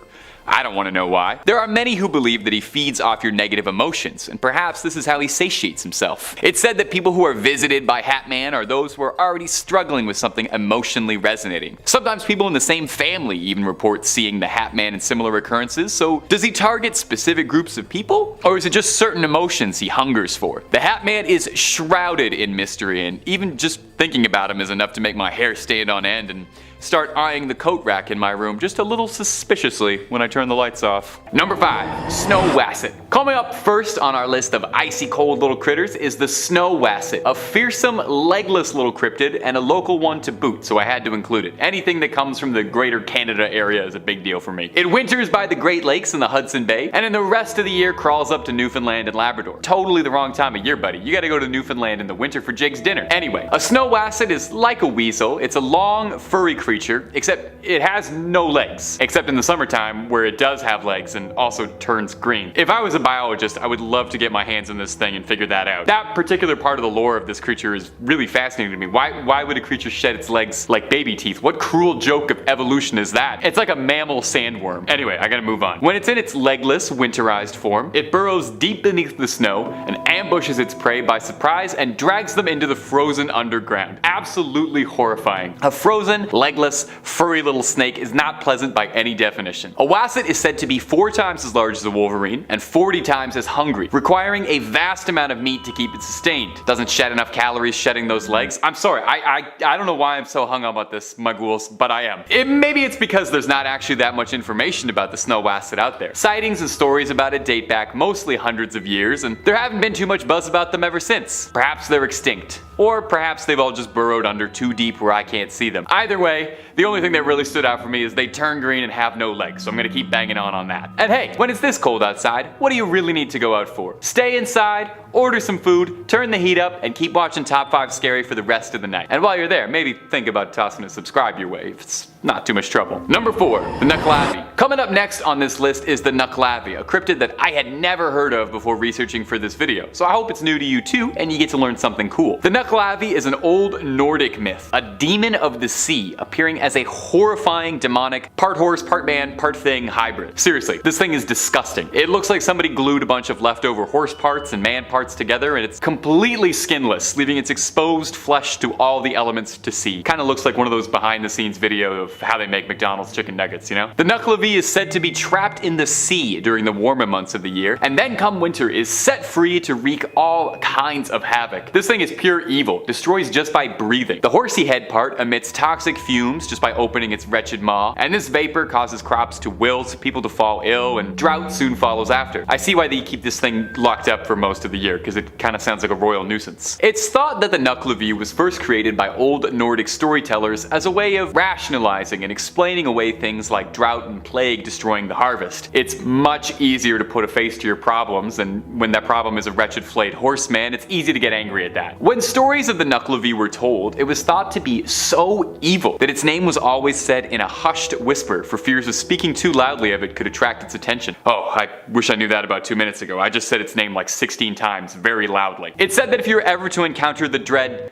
Speaker 5: I don't want to know why. There are many who believe that he feeds off your negative emotions, and perhaps this is how he satiates himself. It's said that people who are visited by Hat Man are those who are already struggling with something emotionally resonating. Sometimes people in the same family even report seeing the Hat Man in similar occurrences, so does he target specific groups of people? Or is it just certain emotions he hungers for? The Hat Man is shrouded in mystery, and even just thinking about him is enough to make my hair stand on end and start eyeing the coat rack in my room just a little suspiciously when I turn the lights off. Number 5. Snow Wasset. Coming up first on our list of icy cold little critters is the Snow Wasset, a fearsome legless little cryptid and a local one to boot, so I had to include it. Anything that comes from the greater Canada area is a big deal for me. It winters by the Great Lakes and the Hudson Bay, and in the rest of the year crawls up to Newfoundland and Labrador. Totally the wrong time of year, buddy. You gotta go to Newfoundland in the winter for Jake's dinner. Anyway, a Snow Wasset is like a weasel. It's a long, furry creature, except it has no legs. Except in the summertime, where it does have legs and also turns green. If I was a biologist, I would love to get my hands on this thing and figure that out. That particular part of the lore of this creature is really fascinating to me. Why would a creature shed its legs like baby teeth? What cruel joke of evolution is that? It's like a mammal sandworm. Anyway, I gotta move on. When it's in its legless, winterized form, it burrows deep beneath the snow and ambushes its prey by surprise and drags them into the frozen underground. Absolutely horrifying. A frozen, legless, furry little snake is not pleasant by any definition. A wasset is said to be 4 times as large as a wolverine and 40 times as hungry, requiring a vast amount of meat to keep it sustained. Doesn't shed enough calories shedding those legs. I'm sorry, I don't know why I'm so hung up about this, my ghouls, but I am. Maybe it's because there's not actually that much information about the snow wasset out there. Sightings and stories about it date back mostly hundreds of years, and there haven't been too much buzz about them ever since. Perhaps they're extinct. Or perhaps they've all just burrowed under too deep where I can't see them. Either way, the only thing that really stood out for me is they turn green and have no legs, so I'm gonna keep banging on that. And hey, when it's this cold outside, what do you really need to go out for? Stay inside, order some food, turn the heat up, and keep watching Top 5 Scary for the rest of the night. And while you're there, maybe think about tossing a subscribe your way if it's not too much trouble. Number 4, the Nucklavi. Coming up next on this list is the Nucklavi, a cryptid that I had never heard of before researching for this video, so I hope it's new to you too and you get to learn something cool. The Nucklavi is an old Nordic myth, a demon of the sea appearing as a horrifying demonic, part horse, part man, part thing hybrid. Seriously, this thing is disgusting. It looks like somebody glued a bunch of leftover horse parts and man parts together, and it's completely skinless, leaving its exposed flesh to all the elements to see. Kinda looks like one of those behind the scenes videos of how they make McDonald's chicken nuggets, you know? The Nucklavi is said to be trapped in the sea during the warmer months of the year, and then come winter is set free to wreak all kinds of havoc. This thing is pure evil, destroys just by breathing. The horsey head part emits toxic fumes just by opening its wretched maw, and this vapor causes crops to wilt, people to fall ill, and drought soon follows after. I see why they keep this thing locked up for most of the year, because it kinda sounds like a royal nuisance. It's thought that the Nucklavi was first created by old Nordic storytellers as a way of rationalizing and explaining away things like drought and plague destroying the harvest. It's much easier to put a face to your problems, and when that problem is a wretched flayed horseman, it's easy to get angry at that. When stories of the Nucklavi were told, it was thought to be so evil that its name was always said in a hushed whisper for fears of speaking too loudly of it could attract its attention. Oh, I wish I knew that about 2 minutes ago. I just said its name like 16 times very loudly. It's said that if you were ever to encounter the dread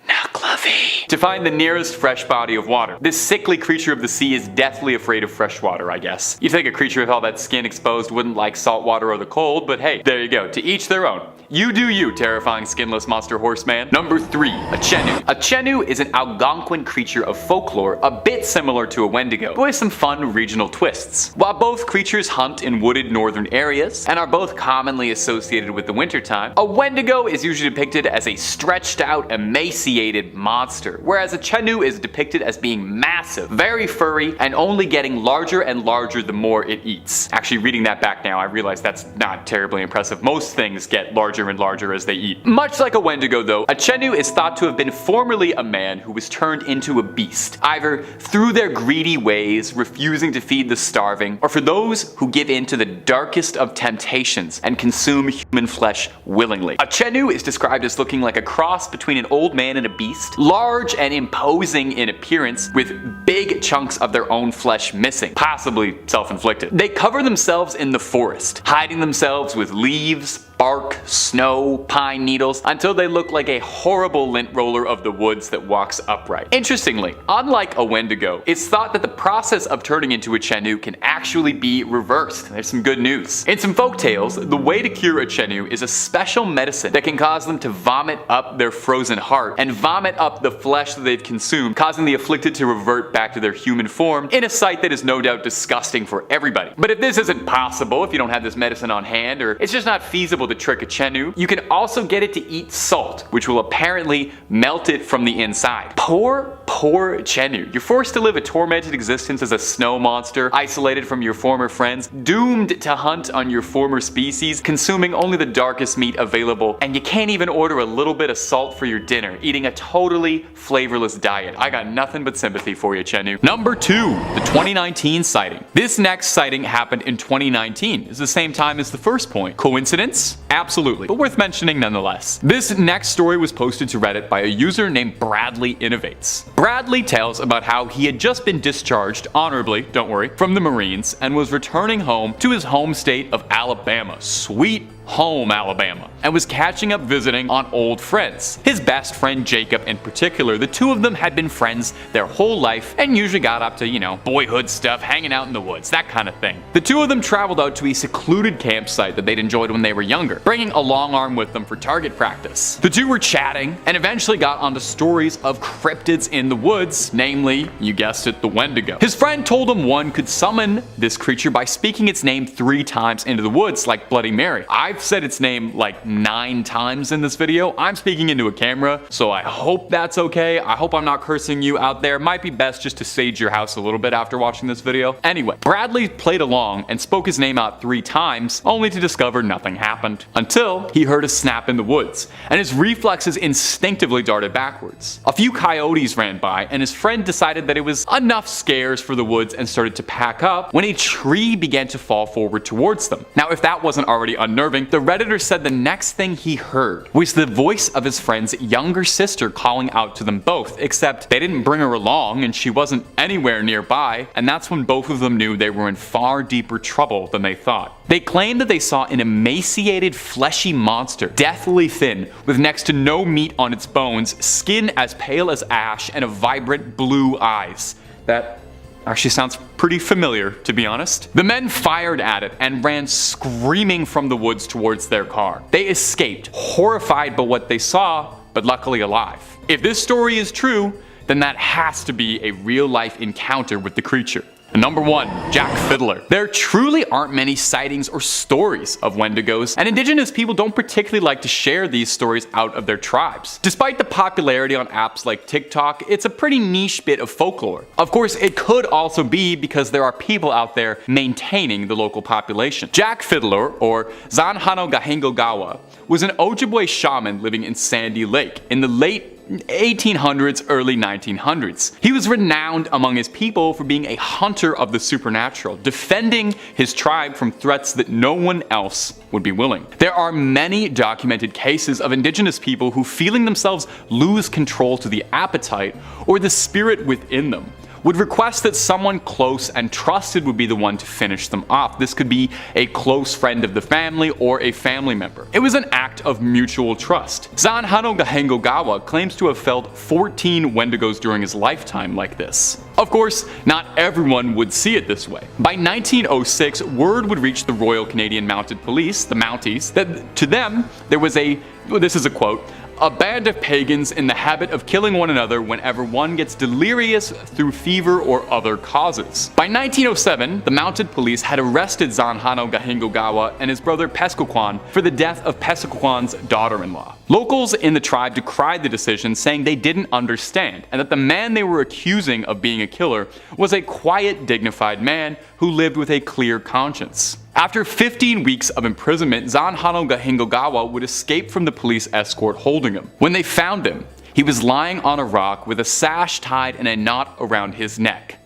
Speaker 5: Nucklavi, to find the nearest fresh body of water. This sickly creature of the sea is deathly afraid of fresh water, I guess. You'd think a creature with all that skin exposed wouldn't like salt water or the cold, but hey, there you go, to each their own. You do you, terrifying skinless monster horseman. Number 3. A Chenu. A Chenu is an Algonquin creature of folklore, a bit similar to a Wendigo, but with some fun regional twists. While both creatures hunt in wooded northern areas, and are both commonly associated with the wintertime, a Wendigo is usually depicted as a stretched out, emaciated monster, whereas a Chenu is depicted as being massive, very furry, and only getting larger and larger the more it eats. Actually, reading that back now, I realize that's not terribly impressive. Most things get larger and larger as they eat. Much like a Wendigo though, a Chenu is thought to have been formerly a man who was turned into a beast, either through their greedy ways, refusing to feed the starving, or for those who give in to the darkest of temptations and consume human flesh willingly. A Chenu is described as looking like a cross between an old man and a beast, large and imposing in appearance, with big chunks of their own flesh missing, possibly self-inflicted. They cover themselves in the forest, hiding themselves with leaves, bark, snow, pine needles, until they look like a horrible lint roller of the woods that walks upright. Interestingly, unlike a Wendigo, it's thought that the process of turning into a Chenu can actually be reversed. There's some good news. In some folk tales, the way to cure a Chenu is a special medicine that can cause them to vomit up their frozen heart and vomit up the flesh that they've consumed, causing the afflicted to revert back to their human form in a sight that is no doubt disgusting for everybody. But if this isn't possible, if you don't have this medicine on hand, or it's just not feasible to trick a Chenu, you can also get it to eat salt, which will apparently melt it from the inside. Poor Chenu. You're forced to live a tormented existence as a snow monster, isolated from your former friends, doomed to hunt on your former species, consuming only the darkest meat available, and you can't even order a little bit of salt for your dinner, eating a totally flavorless diet. I got nothing but sympathy for you, Chenu. Number 2. The 2019 sighting. This next sighting happened in 2019. It's the same time as the first point. Coincidence? Absolutely, but worth mentioning nonetheless. This next story was posted to Reddit by a user named Bradley Innovates. Bradley tells about how he had just been discharged, honorably, don't worry, from the Marines and was returning home to his home state of Alabama. Sweet home Alabama, and was catching up visiting on old friends. His best friend Jacob in particular. The two of them had been friends their whole life and usually got up to, boyhood stuff, hanging out in the woods, that kind of thing. The two of them traveled out to a secluded campsite that they'd enjoyed when they were younger, bringing a long arm with them for target practice. The two were chatting and eventually got onto stories of cryptids in the woods, namely, you guessed it, the Wendigo. His friend told him one could summon this creature by speaking its name 3 times into the woods like Bloody Mary. I've said its name like 9 times in this video. I'm speaking into a camera, so I hope that's okay. I hope I'm not cursing you out there. Might be best just to sage your house a little bit after watching this video. Anyway, Bradley played along and spoke his name out 3 times, only to discover nothing happened. Until he heard a snap in the woods, and his reflexes instinctively darted backwards. A few coyotes ran by, and his friend decided that it was enough scares for the woods and started to pack up when a tree began to fall forward towards them. Now, if that wasn't already unnerving, the Redditor said the next thing he heard was the voice of his friend's younger sister calling out to them both, except they didn't bring her along and she wasn't anywhere nearby, and that's when both of them knew they were in far deeper trouble than they thought. They claimed that they saw an emaciated, fleshy monster, deathly thin, with next to no meat on its bones, skin as pale as ash, and a vibrant blue eyes. That actually sounds pretty familiar, to be honest. The men fired at it and ran screaming from the woods towards their car. They escaped, horrified by what they saw, but luckily alive. If this story is true, then that has to be a real-life encounter with the creature. Number 1. Jack Fiddler. There truly aren't many sightings or stories of Wendigos, and indigenous people don't particularly like to share these stories out of their tribes. Despite the popularity on apps like TikTok, it's a pretty niche bit of folklore. Of course, it could also be because there are people out there maintaining the local population. Jack Fiddler, or Zanhano Gahengogawa, was an Ojibwe shaman living in Sandy Lake in the late 1800s, early 1900s. He was renowned among his people for being a hunter of the supernatural, defending his tribe from threats that no one else would be willing. There are many documented cases of indigenous people who, feeling themselves lose control to the appetite or the spirit within them, would request that someone close and trusted would be the one to finish them off. This could be a close friend of the family or a family member. It was an act of mutual trust. Zanhano Gahengogawa claims to have felled 14 Wendigos during his lifetime like this. Of course, not everyone would see it this way. By 1906, word would reach the Royal Canadian Mounted Police, the Mounties, that to them there was this is a quote, "a band of pagans in the habit of killing one another whenever one gets delirious through fever or other causes." By 1907, the mounted police had arrested Zanhano Gahengogawa and his brother Pescoquan for the death of Pescoquan's daughter-in-law. Locals in the tribe decried the decision, saying they didn't understand, and that the man they were accusing of being a killer was a quiet, dignified man who lived with a clear conscience. After 15 weeks of imprisonment, Zanhano Gahengogawa would escape from the police escort holding him. When they found him, he was lying on a rock with a sash tied in a knot around his neck.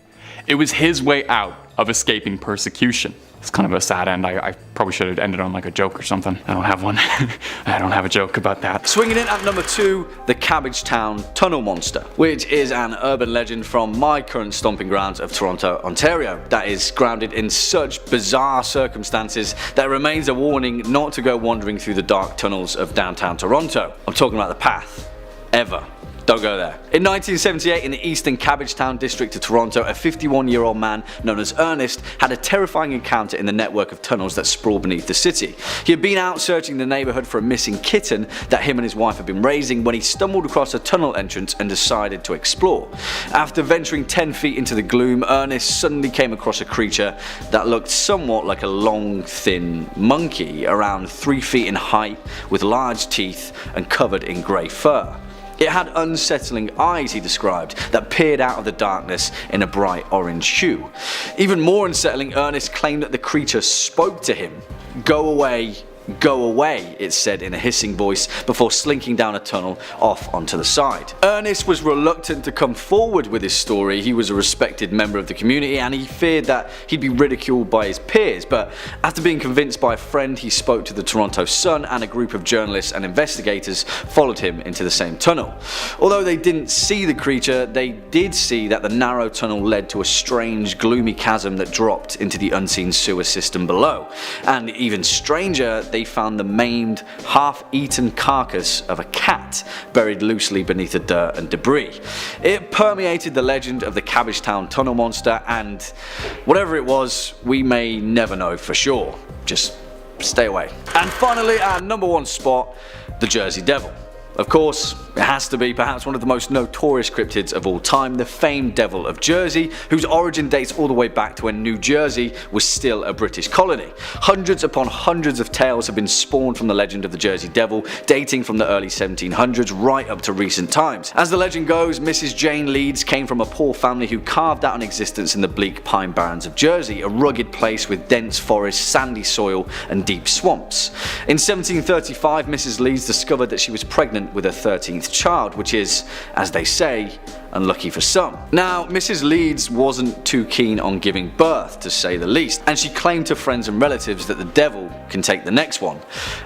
Speaker 5: It was his way out of escaping persecution. It's kind of a sad end. I probably should have ended on like a joke or something. I don't have one. I don't have a joke about that.
Speaker 2: Swinging in at number 2, the Cabbagetown Tunnel Monster, which is an urban legend from my current stomping grounds of Toronto, Ontario, that is grounded in such bizarre circumstances that it remains a warning not to go wandering through the dark tunnels of downtown Toronto. I'm talking about the path. Ever. Don't go there. In 1978, in the eastern Cabbagetown district of Toronto, a 51-year-old man known as Ernest had a terrifying encounter in the network of tunnels that sprawl beneath the city. He had been out searching the neighborhood for a missing kitten that him and his wife had been raising when he stumbled across a tunnel entrance and decided to explore. After venturing 10 feet into the gloom, Ernest suddenly came across a creature that looked somewhat like a long, thin monkey, around 3 feet in height, with large teeth and covered in grey fur. It had unsettling eyes, he described, that peered out of the darkness in a bright orange hue. Even more unsettling, Ernest claimed that the creature spoke to him. "Go away, go away," it said in a hissing voice before slinking down a tunnel off onto the side. Ernest was reluctant to come forward with his story. He was a respected member of the community and he feared that he'd be ridiculed by his peers, but after being convinced by a friend, he spoke to the Toronto Sun, and a group of journalists and investigators followed him into the same tunnel. Although they didn't see the creature, they did see that the narrow tunnel led to a strange, gloomy chasm that dropped into the unseen sewer system below. And even stranger, they found the maimed, half-eaten carcass of a cat buried loosely beneath the dirt and debris. It permeated the legend of the Cabbagetown Tunnel Monster, and whatever it was, we may never know for sure. Just stay away. And finally, our number 1 spot, the Jersey Devil. Of course, it has to be perhaps one of the most notorious cryptids of all time, the famed Devil of Jersey, whose origin dates all the way back to when New Jersey was still a British colony. Hundreds upon hundreds of tales have been spawned from the legend of the Jersey Devil, dating from the early 1700s right up to recent times. As the legend goes, Mrs. Jane Leeds came from a poor family who carved out an existence in the bleak pine barrens of Jersey, a rugged place with dense forests, sandy soil and deep swamps. In 1735, Mrs. Leeds discovered that she was pregnant with her 13th child, which is, as they say, unlucky for some. Now, Mrs. Leeds wasn't too keen on giving birth, to say the least, and she claimed to friends and relatives that the devil can take the next one.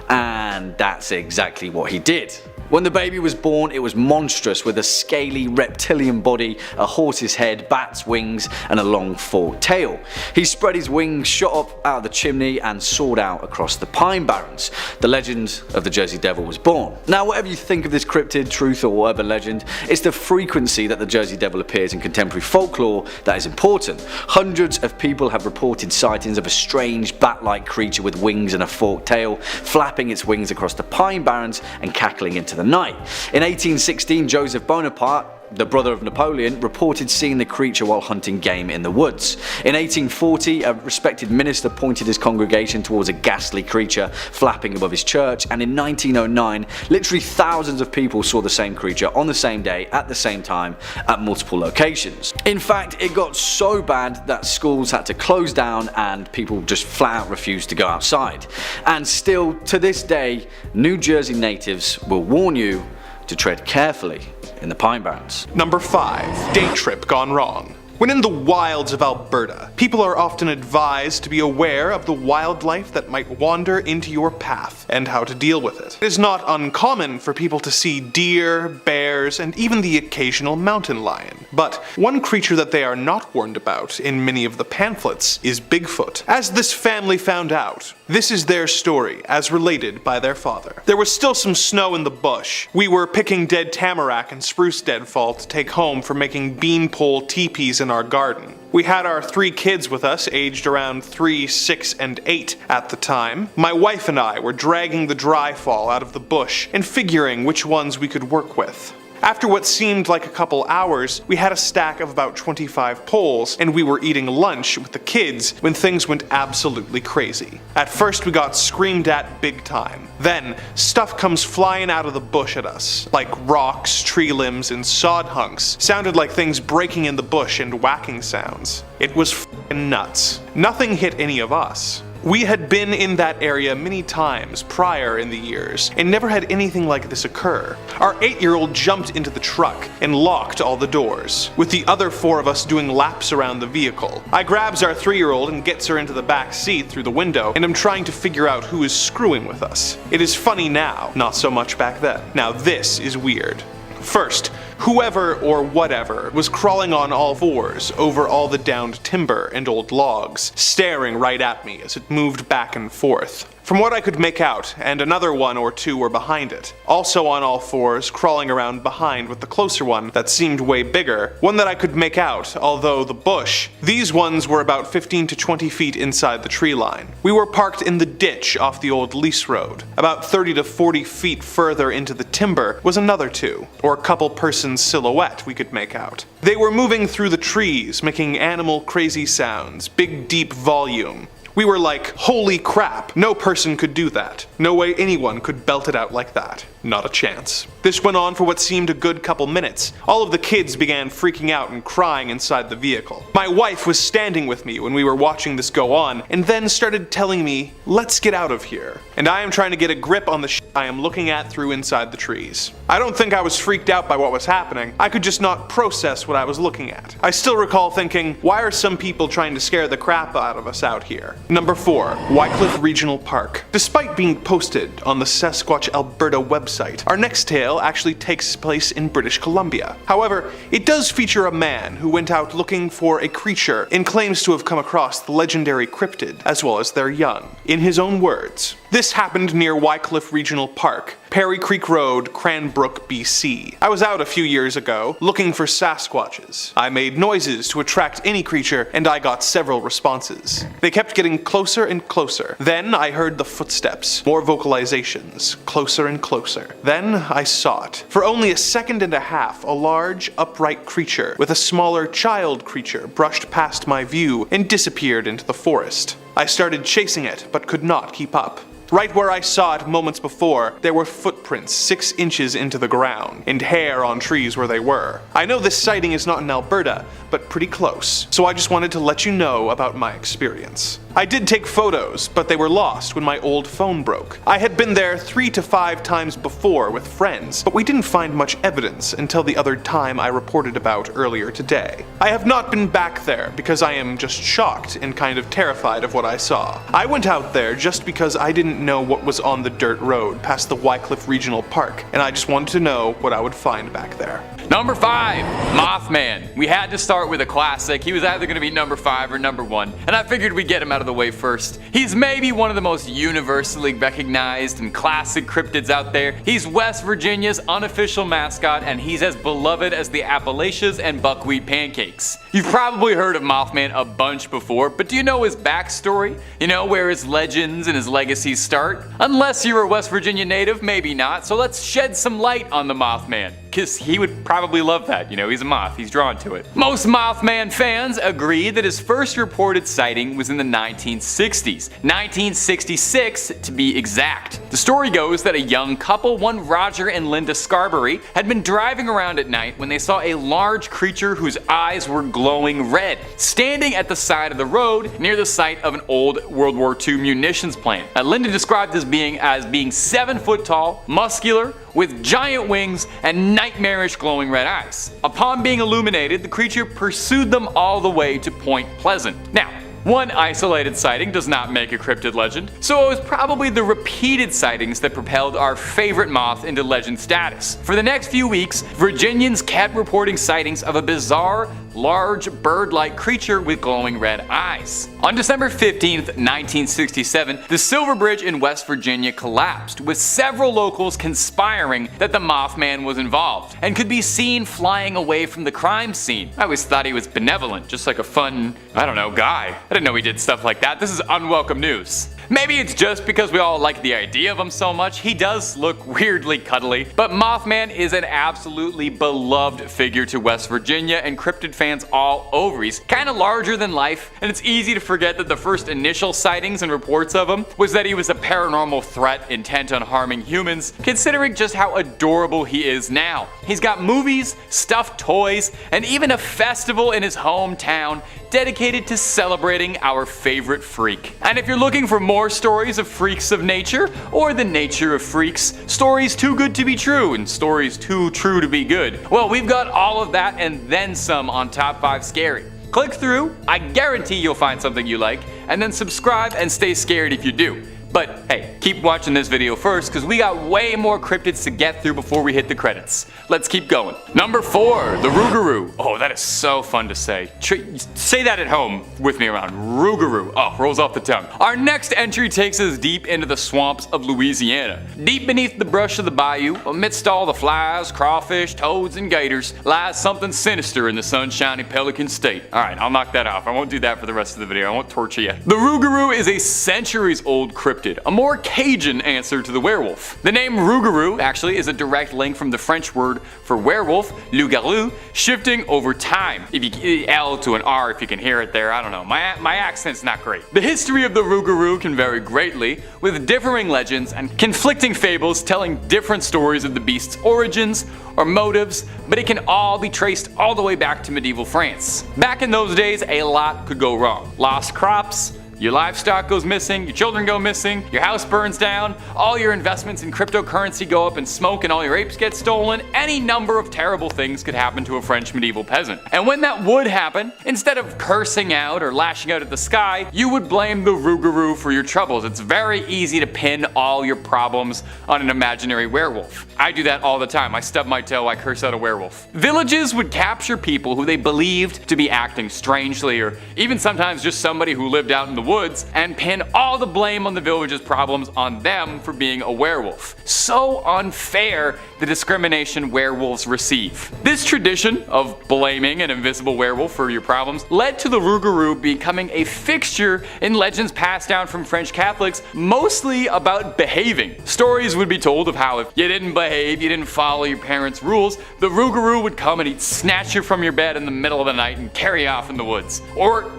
Speaker 2: And that's exactly what he did. When the baby was born, it was monstrous, with a scaly reptilian body, a horse's head, bat's wings and a long forked tail. He spread his wings, shot up out of the chimney and soared out across the pine barrens. The legend of the Jersey Devil was born. Now, whatever you think of this cryptid, truth or urban legend, it's the frequency that the Jersey Devil appears in contemporary folklore that is important. Hundreds of people have reported sightings of a strange bat-like creature with wings and a forked tail, flapping its wings across the pine barrens and cackling into the night. In 1816, Joseph Bonaparte, the brother of Napoleon, reported seeing the creature while hunting game in the woods. In 1840, a respected minister pointed his congregation towards a ghastly creature flapping above his church, and in 1909, literally thousands of people saw the same creature on the same day, at the same time, at multiple locations. In fact, it got so bad that schools had to close down and people just flat out refused to go outside. And still, to this day, New Jersey natives will warn you to tread carefully in the pine barrens.
Speaker 6: Number 5. Day trip gone wrong. When in the wilds of Alberta, people are often advised to be aware of the wildlife that might wander into your path and how to deal with it. It is not uncommon for people to see deer, bears, and even the occasional mountain lion. But one creature that they are not warned about in many of the pamphlets is Bigfoot. As this family found out, this is their story as related by their father. There was still some snow in the bush. We were picking dead tamarack and spruce deadfall to take home for making beanpole teepees in our garden. We had our 3 kids with us, aged around 3, 6, and 8 at the time. My wife and I were dragging the dry fall out of the bush and figuring which ones we could work with. After what seemed like a couple hours, we had a stack of about 25 poles, and we were eating lunch with the kids when things went absolutely crazy. At first we got screamed at big time. Then, stuff comes flying out of the bush at us, like rocks, tree limbs, and sod hunks. Sounded like things breaking in the bush and whacking sounds. It was f***ing nuts. Nothing hit any of us. We had been in that area many times prior in the years, and never had anything like this occur. Our 8-year-old jumped into the truck and locked all the doors, with the other 4 of us doing laps around the vehicle. I grabs our 3-year-old and gets her into the back seat through the window, and I'm trying to figure out who is screwing with us. It is funny now, not so much back then. Now this is weird. First, whoever or whatever was crawling on all 4s over all the downed timber and old logs, staring right at me as it moved back and forth. From what I could make out, and another 1 or 2 were behind it, also on all 4s, crawling around behind with the closer one that seemed way bigger, one that I could make out, although the bush. These ones were about 15 to 20 feet inside the tree line. We were parked in the ditch off the old lease road. About 30 to 40 feet further into the timber was another 2, or a couple person silhouette we could make out. They were moving through the trees, making animal crazy sounds, big deep volume. We were like, holy crap, no person could do that. No way anyone could belt it out like that. Not a chance. This went on for what seemed a good couple minutes. All of the kids began freaking out and crying inside the vehicle. My wife was standing with me when we were watching this go on, and then started telling me, let's get out of here. And I am trying to get a grip on the shit I am looking at through inside the trees. I don't think I was freaked out by what was happening. I could just not process what I was looking at. I still recall thinking, why are some people trying to scare the crap out of us out here? Number 4, Wycliffe Regional Park. Despite being posted on the Sasquatch Alberta website, our next tale actually takes place in British Columbia. However, it does feature a man who went out looking for a creature and claims to have come across the legendary cryptid, as well as their young. In his own words, this happened near Wycliffe Regional Park, Perry Creek Road, Cranbrook, BC. I was out a few years ago looking for Sasquatches. I made noises to attract any creature, and I got several responses. They kept getting closer and closer. Then I heard the footsteps, more vocalizations, closer and closer. Then I saw it. For only a second and a half, a large, upright creature with a smaller child creature brushed past my view and disappeared into the forest. I started chasing it, but could not keep up. Right where I saw it moments before, there were footprints 6 inches into the ground, and hair on trees where they were. I know this sighting is not in Alberta, but pretty close, so I just wanted to let you know about my experience. I did take photos, but they were lost when my old phone broke. I had been there 3 to 5 times before with friends, but we didn't find much evidence until the other time I reported about earlier today. I have not been back there because I am just shocked and kind of terrified of what I saw. I went out there just because I didn't know what was on the dirt road past the Wycliffe Regional Park, and I just wanted to know what I would find back there.
Speaker 5: Number 5, Mothman. We had to start with a classic. He was either going to be number 5 or number 1, and I figured we'd get him out of the way first. He's maybe one of the most universally recognized and classic cryptids out there. He's West Virginia's unofficial mascot, and he's as beloved as the Appalachians and buckwheat pancakes. You've probably heard of Mothman a bunch before, but do you know his backstory? You know where his legends and his legacies start? Unless you're a West Virginia native, maybe not, so let's shed some light on the Mothman. Because he would probably love that, you know, he's a moth, he's drawn to it. Most Mothman fans agree that his first reported sighting was in the 1960s, 1966 to be exact. The story goes that a young couple, one Roger and Linda Scarberry, had been driving around at night when they saw a large creature whose eyes were glowing red, standing at the side of the road near the site of an old World War II munitions plant. Linda described this being 7 foot tall, muscular, with giant wings and nightmarish glowing red eyes. Upon being illuminated, the creature pursued them all the way to Point Pleasant. Now, one isolated sighting does not make a cryptid legend, so it was probably the repeated sightings that propelled our favorite moth into legend status. For the next few weeks, Virginians kept reporting sightings of a bizarre, large, bird-like creature with glowing red eyes. On December 15th, 1967, the Silver Bridge in West Virginia collapsed, with several locals conspiring that the Mothman was involved, and could be seen flying away from the crime scene. I always thought he was benevolent, just like a fun, I don't know, guy. I didn't know he did stuff like that. This is unwelcome news. Maybe it's just because we all like the idea of him so much. He does look weirdly cuddly, but Mothman is an absolutely beloved figure to West Virginia and cryptid fans all over. He's kind of larger than life, and it's easy to forget that the first initial sightings and reports of him was that he was a paranormal threat intent on harming humans, considering just how adorable he is now. He's got movies, stuffed toys, and even a festival in his hometown dedicated to celebrating our favorite freak. And if you're looking for more stories of freaks of nature, or the nature of freaks, stories too good to be true and stories too true to be good, well, we've got all of that and then some on Top 5 Scary. Click through, I guarantee you'll find something you like, and then subscribe and stay scared if you do. But hey, keep watching this video first, because we got way more cryptids to get through before we hit the credits. Let's keep going. Number 4, the Rougarou. Oh, that is so fun to say. Say that at home with me around. Rougarou. Oh, rolls off the tongue. Our next entry takes us deep into the swamps of Louisiana. Deep beneath the brush of the bayou, amidst all the flies, crawfish, toads, and gators, lies something sinister in the sunshiny Pelican State. Alright, I'll knock that off. I won't do that for the rest of the video. I won't torture you. The Rougarou is a centuries-old cryptid, a more Cajun answer to the werewolf. The name Rougarou actually is a direct link from the French word for werewolf, loup-garou, shifting over time. If you L to an R if you can hear it there, I don't know. My accent's not great. The history of the Rougarou can vary greatly, with differing legends and conflicting fables telling different stories of the beast's origins or motives, but it can all be traced all the way back to medieval France. Back in those days, a lot could go wrong. Lost crops, your livestock goes missing, your children go missing, your house burns down, all your investments in cryptocurrency go up in smoke, and all your apes get stolen. Any number of terrible things could happen to a French medieval peasant. And when that would happen, instead of cursing out or lashing out at the sky, you would blame the Rougarou for your troubles. It's very easy to pin all your problems on an imaginary werewolf. I do that all the time. I stub my toe, I curse out a werewolf. Villages would capture people who they believed to be acting strangely, or even sometimes just somebody who lived out in the woods, and pin all the blame on the village's problems on them for being a werewolf. So unfair, the discrimination werewolves receive. This tradition of blaming an invisible werewolf for your problems led to the Rougarou becoming a fixture in legends passed down from French Catholics, mostly about behaving. Stories would be told of how if you didn't behave, you didn't follow your parents' rules, the Rougarou would come and he'd snatch you from your bed in the middle of the night and carry off in the woods. Or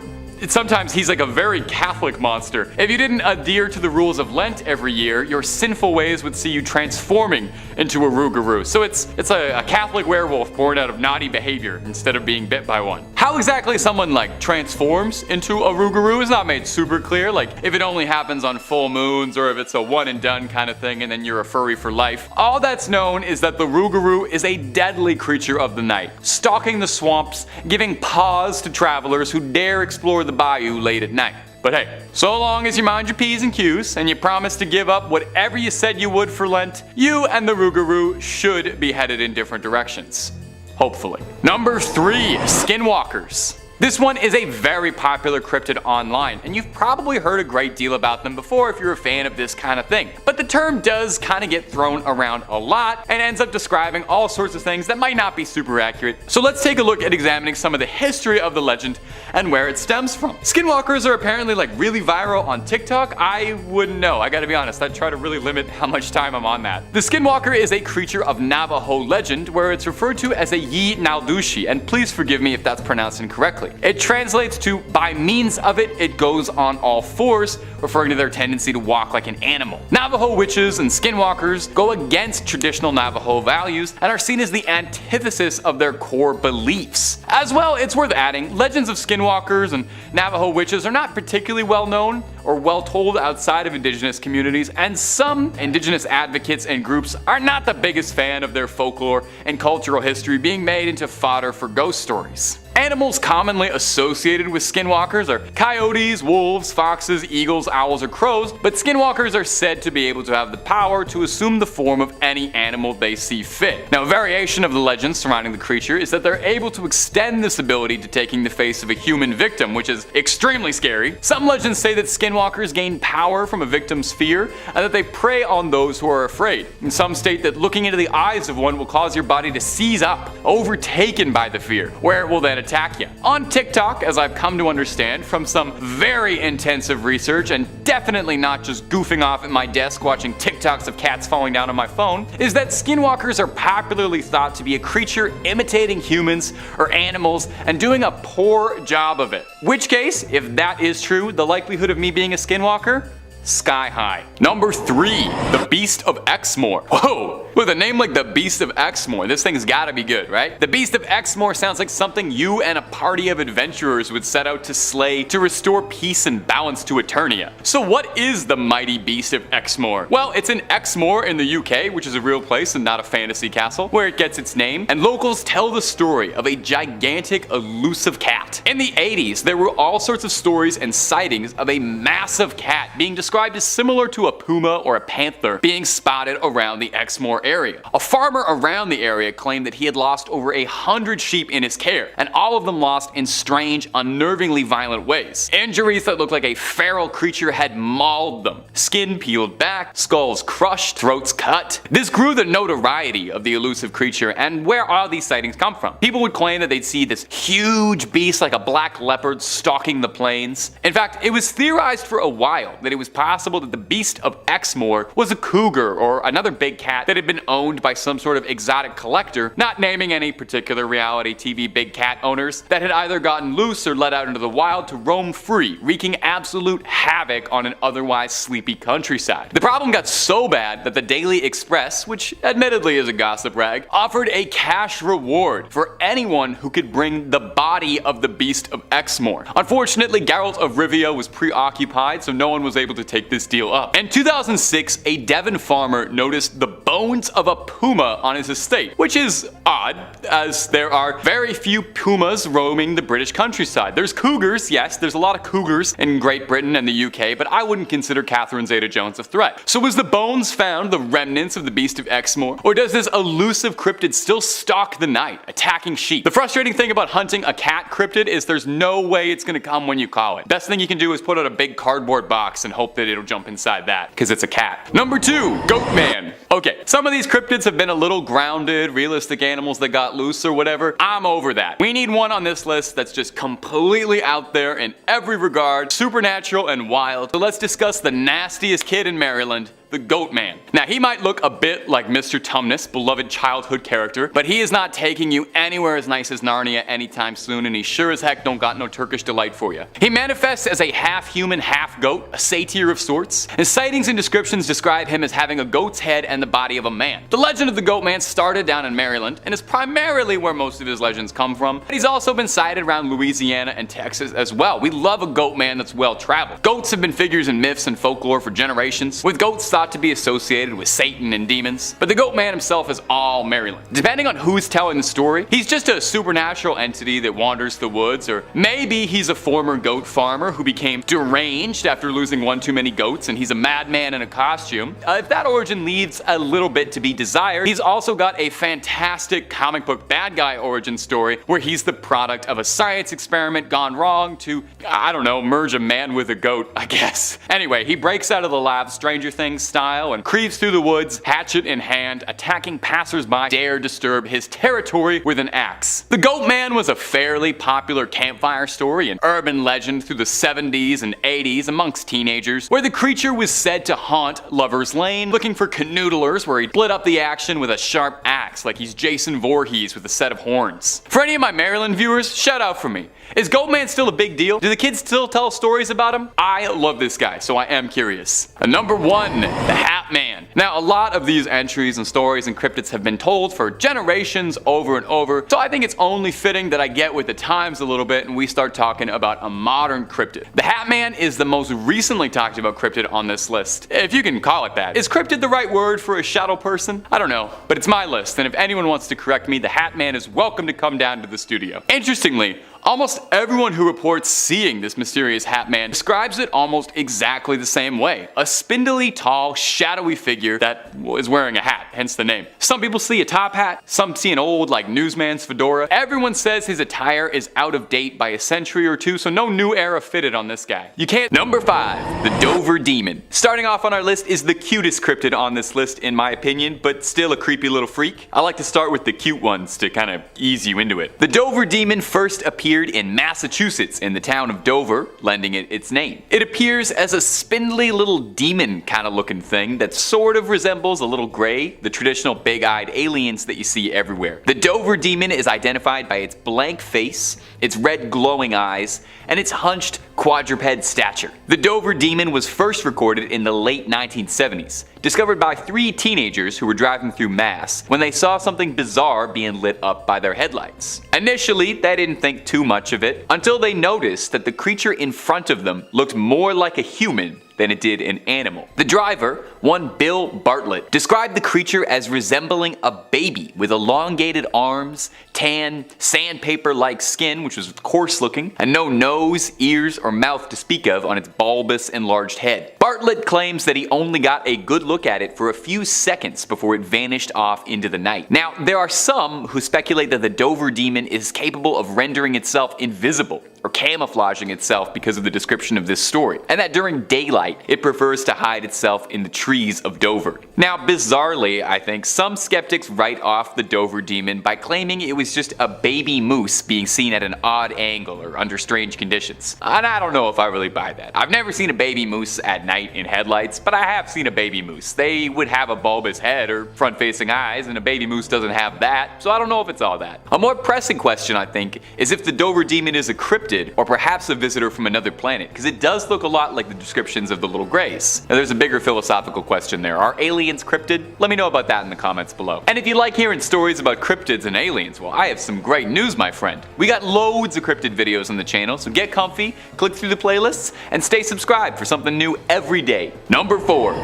Speaker 5: sometimes he's like a very Catholic monster. If you didn't adhere to the rules of Lent every year, your sinful ways would see you transforming into a Rougarou. So it's a Catholic werewolf born out of naughty behavior instead of being bit by one. How exactly someone like transforms into a Rougarou is not made super clear, like if it only happens on full moons or if it's a one and done kind of thing and then you're a furry for life. All that's known is that the Rougarou is a deadly creature of the night, stalking the swamps, giving pause to travelers who dare explore the bayou late at night. But hey, so long as you mind your P's and Q's and you promise to give up whatever you said you would for Lent, you and the Rougarou should be headed in different directions. Hopefully. Number 3, skinwalkers. This one is a very popular cryptid online, and you've probably heard a great deal about them before if you're a fan of this kind of thing. But the term does kind of get thrown around a lot and ends up describing all sorts of things that might not be super accurate. So let's take a look at examining some of the history of the legend and where it stems from. Skinwalkers are apparently like really viral on TikTok. I wouldn't know, I gotta be honest, I try to really limit how much time I'm on that. The skinwalker is a creature of Navajo legend where it's referred to as a Yi Naldushi, and please forgive me if that's pronounced incorrectly. directly. It translates to by means of it, it goes on all fours, referring to their tendency to walk like an animal. Navajo witches and skinwalkers go against traditional Navajo values and are seen as the antithesis of their core beliefs. As well, it's worth adding, legends of skinwalkers and Navajo witches are not particularly well known or well told outside of indigenous communities, and some indigenous advocates and groups are not the biggest fan of their folklore and cultural history being made into fodder for ghost stories. Animals commonly associated with skinwalkers are coyotes, wolves, foxes, eagles, owls, or crows, but skinwalkers are said to be able to have the power to assume the form of any animal they see fit. Now, a variation of the legend surrounding the creature is that they're able to extend this ability to taking the face of a human victim, which is extremely scary. Some legends say that skinwalkers gain power from a victim's fear and that they prey on those who are afraid. And some state that looking into the eyes of one will cause your body to seize up, overtaken by the fear, where it will then attack you. On TikTok, as I've come to understand from some very intensive research and definitely not just goofing off at my desk watching TikToks of cats falling down on my phone, is that skinwalkers are popularly thought to be a creature imitating humans or animals and doing a poor job of it. Which case, if that is true, the likelihood of me being a skinwalker? Sky high. Number 3, the Beast of Exmoor. Whoa! With a name like the Beast of Exmoor, this thing's gotta be good, right? The Beast of Exmoor sounds like something you and a party of adventurers would set out to slay to restore peace and balance to Eternia. So what is the mighty Beast of Exmoor? Well, it's in Exmoor in the UK, which is a real place and not a fantasy castle, where it gets its name, and locals tell the story of a gigantic, elusive cat. In the 80s, there were all sorts of stories and sightings of a massive cat being described as similar to a puma or a panther being spotted around the Exmoor area. A farmer around the area claimed that he had lost over 100 sheep in his care, and all of them lost in strange, unnervingly violent ways. Injuries that looked like a feral creature had mauled them. Skin peeled back, skulls crushed, throats cut. This grew the notoriety of the elusive creature, and where all these sightings come from. People would claim that they'd see this huge beast like a black leopard stalking the plains. In fact, it was theorized for a while that it was possible that the Beast of Exmoor was a cougar or another big cat that had been owned by some sort of exotic collector, not naming any particular reality TV big cat owners, that had either gotten loose or let out into the wild to roam free, wreaking absolute havoc on an otherwise sleepy countryside. The problem got so bad that the Daily Express, which admittedly is a gossip rag, offered a cash reward for anyone who could bring the body of the Beast of Exmoor. Unfortunately, Geralt of Rivia was preoccupied, so no one was able to take this deal up. In 2006, a Devon farmer noticed the bones of a puma on his estate, which is odd, as there are very few pumas roaming the British countryside. There's cougars, yes, there's a lot of cougars in Great Britain and the UK, but I wouldn't consider Catherine Zeta-Jones a threat. So was the bones found the remnants of the Beast of Exmoor, or does this elusive cryptid still stalk the night, attacking sheep? The frustrating thing about hunting a cat cryptid is there's no way it's gonna come when you call it. Best thing you can do is put out a big cardboard box and hope that it'll jump inside that, because it's a cat. Number 2, Goat Man. Okay, some of these cryptids have been a little grounded, realistic animals that got loose or whatever. I'm over that. We need one on this list that's just completely out there in every regard, supernatural and wild. So let's discuss the nastiest kid in Maryland, the Goat Man. Now, he might look a bit like Mr. Tumnus, beloved childhood character, but he is not taking you anywhere as nice as Narnia anytime soon, and he sure as heck don't got no Turkish delight for you. He manifests as a half-human, half-goat, a satyr of sorts, and sightings and descriptions describe him as having a goat's head and the body of a man. The legend of the Goat Man started down in Maryland, and is primarily where most of his legends come from, but he's also been sighted around Louisiana and Texas as well. We love a Goat Man that's well-traveled. Goats have been figures in myths and folklore for generations, with goats thought to be associated with Satan and demons, but the Goat Man himself is all Maryland. Depending on who's telling the story, he's just a supernatural entity that wanders the woods, or maybe he's a former goat farmer who became deranged after losing one too many goats and he's a madman in a costume. If that origin leaves a little bit to be desired, he's also got a fantastic comic book bad guy origin story where he's the product of a science experiment gone wrong to, I don't know, merge a man with a goat, I guess. Anyway, he breaks out of the lab, Stranger Things style and creeps through the woods, hatchet in hand, attacking passersby dare disturb his territory with an axe. The Goat Man was a fairly popular campfire story and urban legend through the 70s and 80s amongst teenagers, where the creature was said to haunt Lover's Lane, looking for canoodlers where he'd split up the action with a sharp axe like he's Jason Voorhees with a set of horns. For any of my Maryland viewers, shout out for me. Is Goat Man still a big deal? Do the kids still tell stories about him? I love this guy, so I am curious. Number 1, the Hat Man. Now, a lot of these entries and stories and cryptids have been told for generations over and over, so I think it's only fitting that I get with the times a little bit and we start talking about a modern cryptid. The Hat Man is the most recently talked about cryptid on this list, if you can call it that. Is cryptid the right word for a shadow person? I don't know, but it's my list, and if anyone wants to correct me, the Hat Man is welcome to come down to the studio. Interestingly, almost everyone who reports seeing this mysterious Hat Man describes it almost exactly the same way. A spindly, tall, shadowy figure that is wearing a hat, hence the name. Some people see a top hat, some see an old, like, newsman's fedora. Everyone says his attire is out of date by a century or two, so no new era fitted on this guy. You can't. Number 5, the Dover Demon. Starting off on our list is the cutest cryptid on this list in my opinion, but still a creepy little freak. I like to start with the cute ones to kind of ease you into it. The Dover Demon first appeared in Massachusetts in the town of Dover, lending it its name. It appears as a spindly little demon kind of looking thing that sort of resembles a little gray, the traditional big-eyed aliens that you see everywhere. The Dover Demon is identified by its blank face, its red glowing eyes, and its hunched quadruped stature. The Dover Demon was first recorded in the late 1970s, discovered by 3 teenagers who were driving through Mass when they saw something bizarre being lit up by their headlights. Initially, they didn't think too much of it until they noticed that the creature in front of them looked more like a human than it did an animal. The driver, one Bill Bartlett, described the creature as resembling a baby with elongated arms, tan, sandpaper-like skin, which was coarse looking, and no nose, ears, or mouth to speak of on its bulbous, enlarged head. Bartlett claims that he only got a good look at it for a few seconds before it vanished off into the night. Now, there are some who speculate that the Dover Demon is capable of rendering itself invisible or camouflaging itself because of the description of this story, and that during daylight it prefers to hide itself in the trees of Dover. Now, bizarrely, I think some skeptics write off the Dover Demon by claiming it was just a baby moose being seen at an odd angle or under strange conditions. And I don't know if I really buy that. I've never seen a baby moose at night in headlights, but I have seen a baby moose. They would have a bulbous head or front-facing eyes, and a baby moose doesn't have that, so I don't know if it's all that. A more pressing question, I think, is if the Dover Demon is a cryptid or perhaps a visitor from another planet, because it does look a lot like the descriptions of the little grays. Now, there's a bigger philosophical question there. Are aliens cryptid? Let me know about that in the comments below. And if you like hearing stories about cryptids and aliens, well, I have some great news, my friend. We got loads of cryptid videos on the channel, so get comfy, click through the playlists, and stay subscribed for something new every day. Number 4,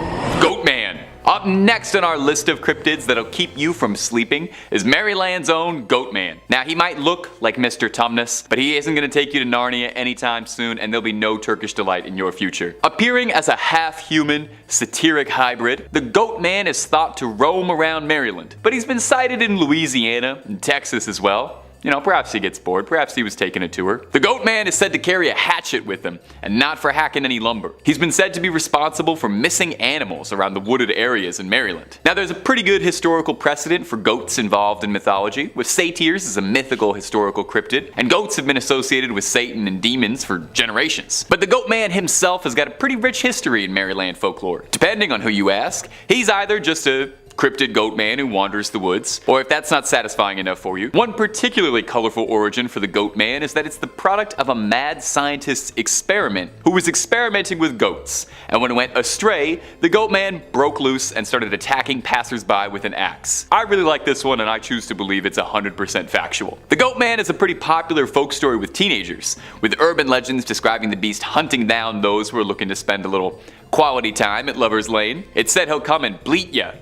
Speaker 5: Goat Man. Up next on our list of cryptids that'll keep you from sleeping is Maryland's own Goat Man. Now, he might look like Mr. Tumnus, but he isn't going to take you to Narnia anytime soon, and there'll be no Turkish delight in your future. Appearing as a half-human, satiric hybrid, the Goat Man is thought to roam around Maryland, but he's been sighted in Louisiana and Texas as well. You know, perhaps he gets bored, perhaps he was taking a tour. The Goat Man is said to carry a hatchet with him, and not for hacking any lumber. He's been said to be responsible for missing animals around the wooded areas in Maryland. Now, there's a pretty good historical precedent for goats involved in mythology, with satyrs as a mythical historical cryptid, and goats have been associated with Satan and demons for generations. But the Goat Man himself has got a pretty rich history in Maryland folklore. Depending on who you ask, he's either just a cryptid goat man who wanders the woods, or if that's not satisfying enough for you, one particularly colorful origin for the Goat Man is that it's the product of a mad scientist's experiment who was experimenting with goats, and when it went astray, the Goat Man broke loose and started attacking passersby with an axe. I really like this one, and I choose to believe it's 100% factual. The Goat Man is a pretty popular folk story with teenagers, with urban legends describing the beast hunting down those who are looking to spend a little quality time at Lover's Lane. It's said he'll come and bleat ya.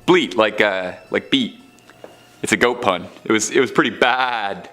Speaker 5: Bleat, like beat. It's a goat pun. It was pretty bad.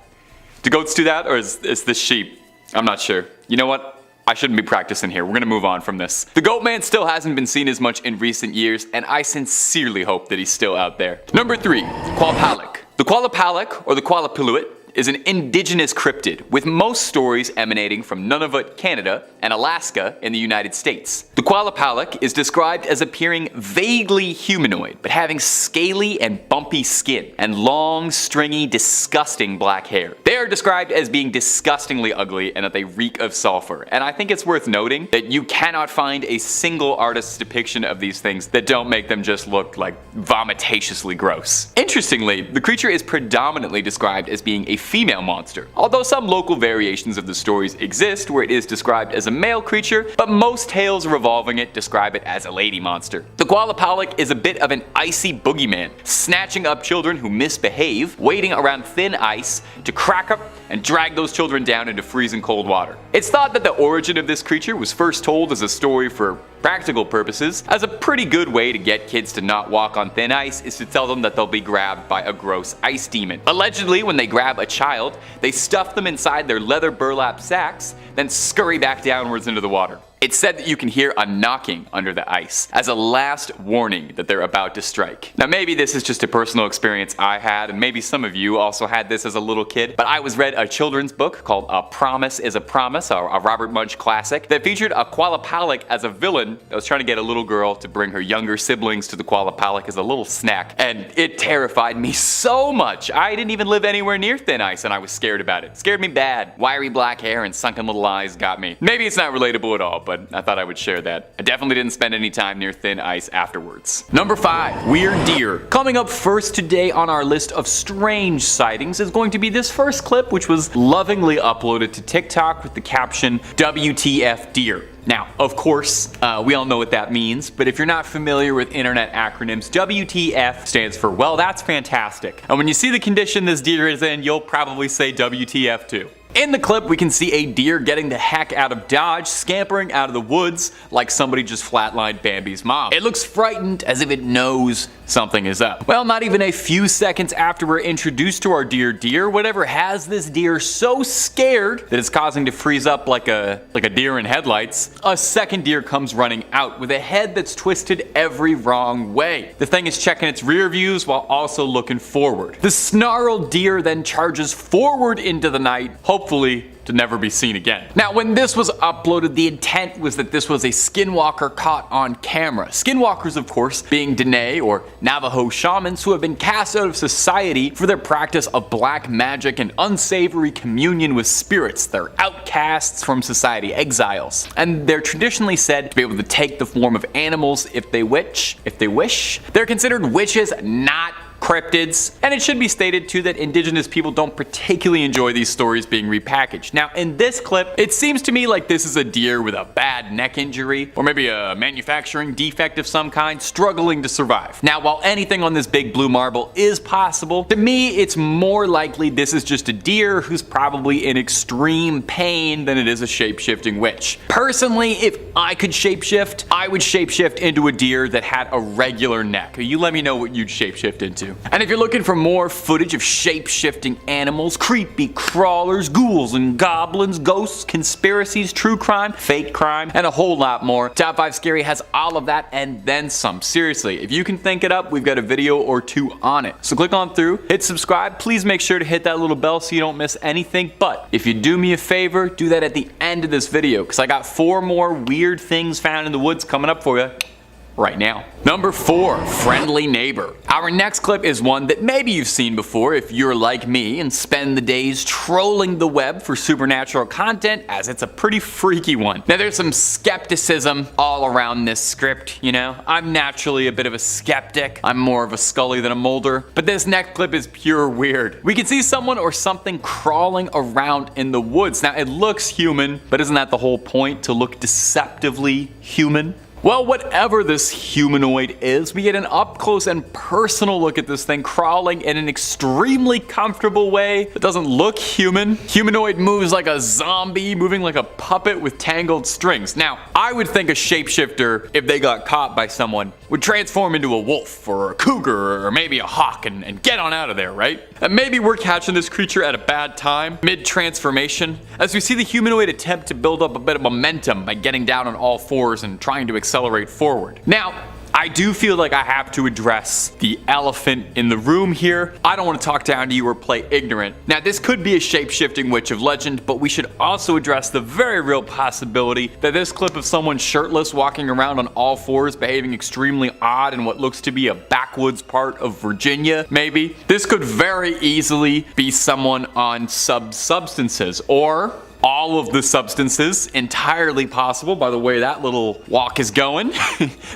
Speaker 5: Do goats do that, or is this sheep? I'm not sure. You know what? I shouldn't be practicing here. We're gonna move on from this. The Goat Man still hasn't been seen as much in recent years, and I sincerely hope that he's still out there. Number 3, Qualpalic. The Qualpalic, or the Qualipiluit, is an indigenous cryptid, with most stories emanating from Nunavut, Canada, and Alaska in the United States. The Qualapalak is described as appearing vaguely humanoid, but having scaly and bumpy skin, and long, stringy, disgusting black hair. They are described as being disgustingly ugly and that they reek of sulfur, and I think it's worth noting that you cannot find a single artist's depiction of these things that don't make them just look like vomitatiously gross. Interestingly, the creature is predominantly described as being a female monster, although some local variations of the stories exist where it is described as a male creature, but most tales revolving it describe it as a lady monster. The Qualapalak is a bit of an icy boogeyman, snatching up children who misbehave, waiting around thin ice to crack up and drag those children down into freezing cold water. It's thought that the origin of this creature was first told as a story for practical purposes, as a pretty good way to get kids to not walk on thin ice is to tell them that they'll be grabbed by a gross ice demon. Allegedly, when they grab a child, they stuff them inside their leather burlap sacks, then scurry back downwards into the water. It's said that you can hear a knocking under the ice as a last warning that they're about to strike. Now maybe this is just a personal experience I had, and maybe some of you also had this as a little kid, but I was read a children's book called A Promise is a Promise, a Robert Munch classic, that featured a Qualapalak as a villain that was trying to get a little girl to bring her younger siblings to the Qualapalak as a little snack, and it terrified me so much. I didn't even live anywhere near thin ice and I was scared about it. It scared me bad. Wiry black hair and sunken little eyes got me. Maybe it's not relatable at all, but I thought I would share that. I definitely didn't spend any time near thin ice afterwards. Number 5, weird deer. Coming up first today on our list of strange sightings is going to be this first clip, which was lovingly uploaded to TikTok with the caption, WTF deer. Now, of course, we all know what that means, but if you're not familiar with internet acronyms, WTF stands for, well, that's fantastic. And when you see the condition this deer is in, you'll probably say WTF too. In the clip, we can see a deer getting the heck out of Dodge, scampering out of the woods like somebody just flatlined Bambi's mom. It looks frightened, as if it knows something is up. Well, not even a few seconds after we're introduced to our deer, whatever has this deer so scared that it's causing to freeze up like a deer in headlights, a second deer comes running out with a head that's twisted every wrong way. The thing is checking its rear views while also looking forward. The snarled deer then charges forward into the night, hopefully to never be seen again. Now, when this was uploaded, the intent was that this was a skinwalker caught on camera. Skinwalkers, of course, being Dene or Navajo shamans who have been cast out of society for their practice of black magic and unsavory communion with spirits. They're outcasts from society, exiles. And they're traditionally said to be able to take the form of animals if they wish. They're considered witches, not cryptids, and it should be stated too that indigenous people don't particularly enjoy these stories being repackaged. Now in this clip, it seems to me like this is a deer with a bad neck injury, or maybe a manufacturing defect of some kind, struggling to survive. Now while anything on this big blue marble is possible, to me it's more likely this is just a deer who's probably in extreme pain than it is a shape-shifting witch. Personally, if I could shapeshift, I would shapeshift into a deer that had a regular neck. You let me know what you'd shapeshift into. And if you're looking for more footage of shape-shifting animals, creepy crawlers, ghouls and goblins, ghosts, conspiracies, true crime, fake crime, and a whole lot more, Top 5 Scary has all of that and then some. Seriously, if you can think it up, we've got a video or two on it. So click on through, hit subscribe, please make sure to hit that little bell so you don't miss anything, but if you do me a favor, do that at the end of this video, because I got 4 more weird things found in the woods coming up for you right now. Number 4, friendly neighbor. Our next clip is one that maybe you've seen before if you're like me and spend the days trolling the web for supernatural content, as it's a pretty freaky one. Now there's some skepticism all around this script, you know? I'm naturally a bit of a skeptic. I'm more of a Scully than a Mulder. But this next clip is pure weird. We can see someone or something crawling around in the woods. Now it looks human, but isn't that the whole point, to look deceptively human? Well, whatever this humanoid is, we get an up-close and personal look at this thing crawling in an extremely comfortable way that doesn't look human. Humanoid moves like a zombie, moving like a puppet with tangled strings. Now, I would think a shapeshifter, if they got caught by someone, would transform into a wolf or a cougar or maybe a hawk and get on out of there, right? And maybe we're catching this creature at a bad time, mid-transformation, as we see the humanoid attempt to build up a bit of momentum by getting down on all fours and trying to accelerate forward. Now, I do feel like I have to address the elephant in the room here. I don't want to talk down to you or play ignorant. Now, this could be a shape-shifting witch of legend, but we should also address the very real possibility that this clip of someone shirtless walking around on all fours behaving extremely odd in what looks to be a backwoods part of Virginia, maybe, this could very easily be someone on substances, or all of the substances. Entirely possible by the way that little walk is going.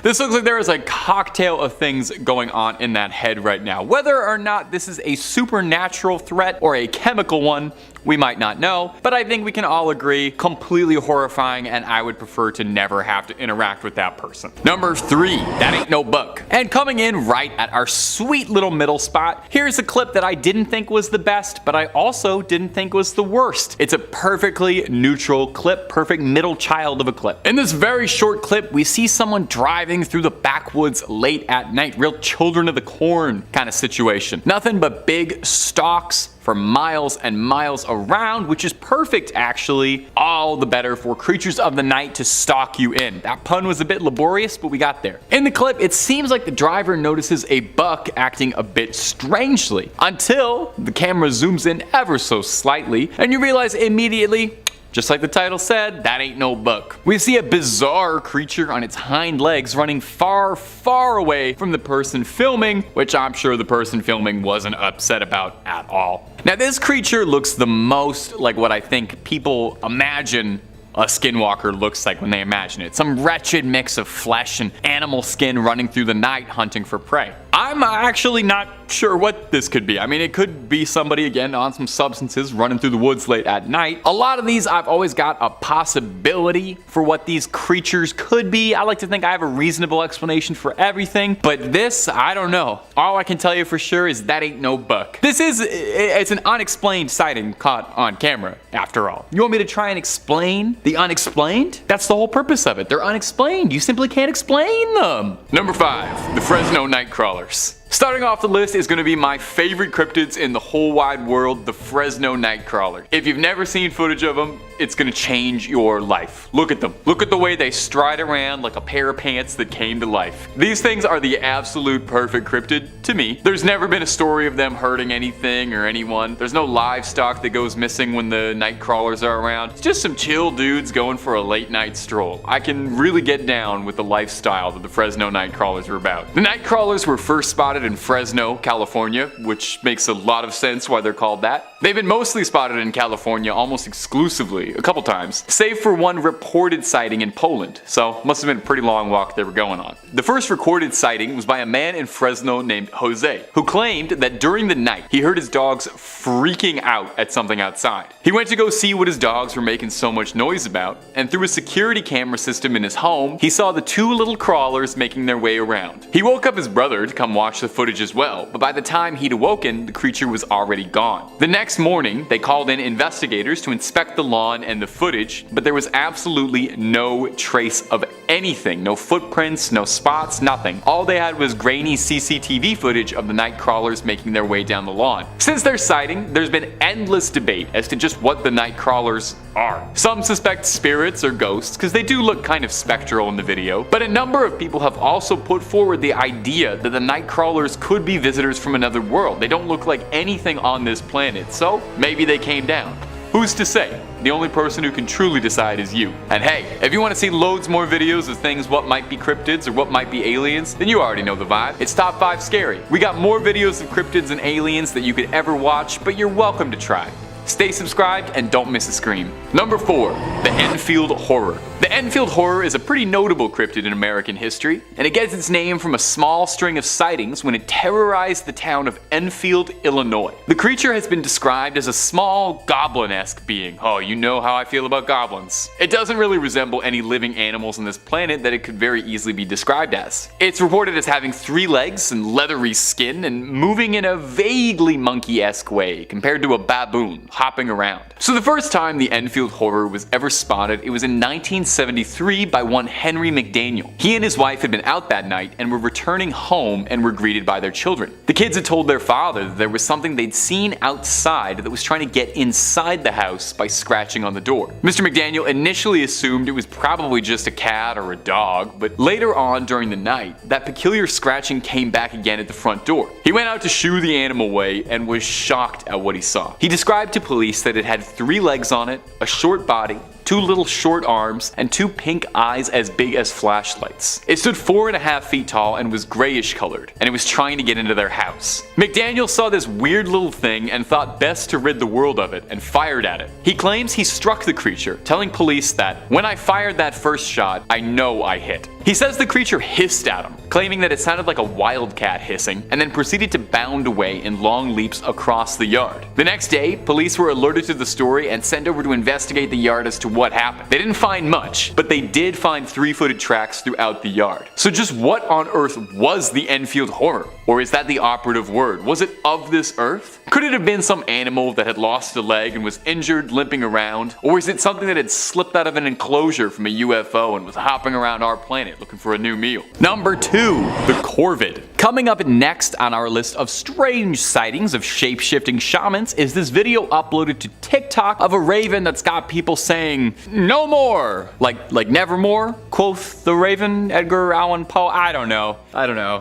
Speaker 5: This looks like there is a cocktail of things going on in that head right now. Whether or not this is a supernatural threat or a chemical one, we might not know, but I think we can all agree, completely horrifying, and I would prefer to never have to interact with that person. Number 3, that ain't no book. And coming in right at our sweet little middle spot, here's a clip that I didn't think was the best, but I also didn't think was the worst. It's a perfectly neutral clip, perfect middle child of a clip. In this very short clip, we see someone driving through the backwoods late at night, real children of the corn kind of situation. Nothing but big stalks for miles and miles around, which is perfect actually. All the better for creatures of the night to stalk you in. That pun was a bit laborious, but we got there. In the clip, it seems like the driver notices a buck acting a bit strangely, until the camera zooms in ever so slightly, and you realize immediately, just like the title said, that ain't no buck. We see a bizarre creature on its hind legs running far, far away from the person filming, which I'm sure the person filming wasn't upset about at all. Now, this creature looks the most like what I think people imagine a skinwalker looks like when they imagine it. Some wretched mix of flesh and animal skin running through the night hunting for prey. I'm actually not sure what this could be. I mean, it could be somebody, again, on some substances running through the woods late at night. A lot of these, I've always got a possibility for what these creatures could be. I like to think I have a reasonable explanation for everything, but this, I don't know. All I can tell you for sure is that ain't no buck. It's an unexplained sighting caught on camera, after all. You want me to try and explain the unexplained? That's the whole purpose of it. They're unexplained. You simply can't explain them. Number 5, the Fresno Nightcrawlers. Starting off the list is going to be my favorite cryptids in the whole wide world, the Fresno Nightcrawler. If you've never seen footage of them, it's going to change your life. Look at them. Look at the way they stride around like a pair of pants that came to life. These things are the absolute perfect cryptid to me. There's never been a story of them hurting anything or anyone. There's no livestock that goes missing when the Nightcrawlers are around. It's just some chill dudes going for a late night stroll. I can really get down with the lifestyle that the Fresno Nightcrawlers are about. The Nightcrawlers were first spotted in Fresno, California, which makes a lot of sense why they're called that. They've been mostly spotted in California almost exclusively, a couple times, save for one reported sighting in Poland, so must have been a pretty long walk they were going on. The first recorded sighting was by a man in Fresno named Jose, who claimed that during the night he heard his dogs freaking out at something outside. He went to go see what his dogs were making so much noise about, and through a security camera system in his home, he saw the 2 little crawlers making their way around. He woke up his brother to come watch the footage as well, but by the time he'd awoken, the creature was already gone. The next morning, they called in investigators to inspect the lawn and the footage, but there was absolutely no trace of anything. No footprints, no spots, nothing. All they had was grainy CCTV footage of the Nightcrawlers making their way down the lawn. Since their sighting, there's been endless debate as to just what the Nightcrawlers are. Some suspect spirits or ghosts, because they do look kind of spectral in the video, but a number of people have also put forward the idea that the Nightcrawlers could be visitors from another world. They don't look like anything on this planet, so maybe they came down. Who's to say? The only person who can truly decide is you. And hey, if you want to see loads more videos of things what might be cryptids or what might be aliens, then you already know the vibe. It's Top 5 Scary. We got more videos of cryptids and aliens that you could ever watch, but you're welcome to try. Stay subscribed and don't miss a scream. Number 4, the Enfield Horror. The Enfield Horror is a pretty notable cryptid in American history, and it gets its name from a small string of sightings when it terrorized the town of Enfield, Illinois. The creature has been described as a small goblin-esque being. Oh, you know how I feel about goblins. It doesn't really resemble any living animals on this planet that it could very easily be described as. It's reported as having 3 legs and leathery skin and moving in a vaguely monkey-esque way compared to a baboon hopping around. So the first time the Enfield Horror was ever spotted, it was in 1979 1973 by one Henry McDaniel. He and his wife had been out that night and were returning home and were greeted by their children. The kids had told their father that there was something they'd seen outside that was trying to get inside the house by scratching on the door. Mr. McDaniel initially assumed it was probably just a cat or a dog, but later on during the night, that peculiar scratching came back again at the front door. He went out to shoo the animal away and was shocked at what he saw. He described to police that it had 3 legs on it, a short body, 2 little short arms, and 2 pink eyes as big as flashlights. It stood 4.5 feet tall and was grayish colored, and it was trying to get into their house. McDaniel saw this weird little thing and thought best to rid the world of it and fired at it. He claims he struck the creature, telling police that, "When I fired that first shot, I know I hit." He says the creature hissed at him, claiming that it sounded like a wildcat hissing, and then proceeded to bound away in long leaps across the yard. The next day, police were alerted to the story and sent over to investigate the yard as to what happened. They didn't find much, but they did find 3-footed tracks throughout the yard. So just what on earth was the Enfield horror? Or is that the operative word? Was it of this earth? Could it have been some animal that had lost a leg and was injured limping around? Or is it something that had slipped out of an enclosure from a UFO and was hopping around our planet looking for a new meal? Number 2, the corvid. Coming up next on our list of strange sightings of shape-shifting shamans is this video uploaded to TikTok of a raven that's got people saying, "No more!" Like nevermore? Quoth the raven, Edgar Allan Poe? I don't know.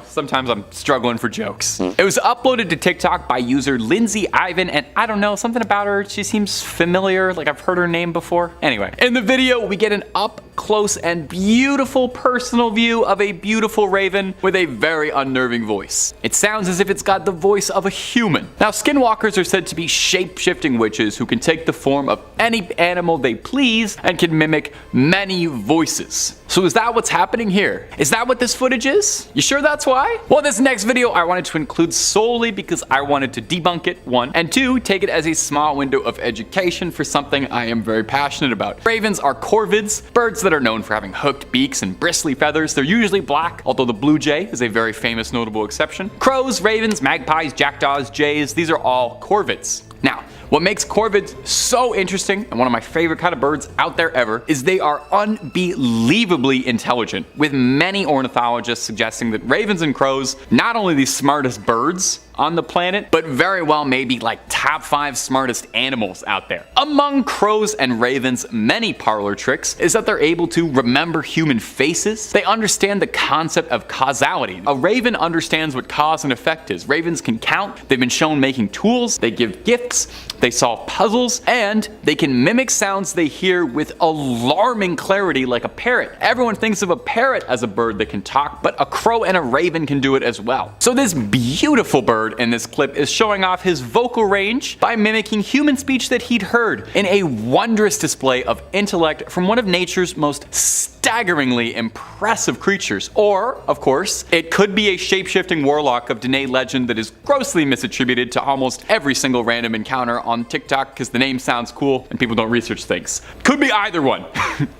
Speaker 5: Sometimes I'm struggling for jokes. It was uploaded to TikTok by user Lindsay Ivan, and I don't know, something about her, she seems familiar, like I've heard her name before. Anyway, in the video we get an up-close and beautiful personal view of a beautiful raven with a very unnerving voice. It sounds as if it's got the voice of a human. Now, skinwalkers are said to be shape-shifting witches who can take the form of any animal they please and can mimic many voices. So is that what's happening here? Is that what this footage is? You sure that's why? Well, this next video I wanted to include solely because I wanted to debunk it, 1, and 2, take it as a small window of education for something I am very passionate about. Ravens are corvids, birds that are known for having hooked beaks and bristly feathers. They're usually black, although the blue jay is a very famous notable exception. Crows, ravens, magpies, jackdaws, jays, these are all corvids. Now, what makes corvids so interesting, and one of my favorite kind of birds out there ever, is they are unbelievably intelligent, with many ornithologists suggesting that ravens and crows, not only the smartest birds on the planet, but very well maybe like top 5 smartest animals out there. Among crows and ravens' many parlor tricks is that they're able to remember human faces. They understand the concept of causality. A raven understands what cause and effect is. Ravens can count, they've been shown making tools, they give gifts, they solve puzzles, and they can mimic sounds they hear with alarming clarity like a parrot. Everyone thinks of a parrot as a bird that can talk, but a crow and a raven can do it as well. So this beautiful bird in this clip is showing off his vocal range by mimicking human speech that he'd heard in a wondrous display of intellect from one of nature's most staggeringly impressive creatures. Or, of course, it could be a shape-shifting warlock of Dene legend that is grossly misattributed to almost every single random encounter on TikTok because the name sounds cool and people don't research things. Could be either one.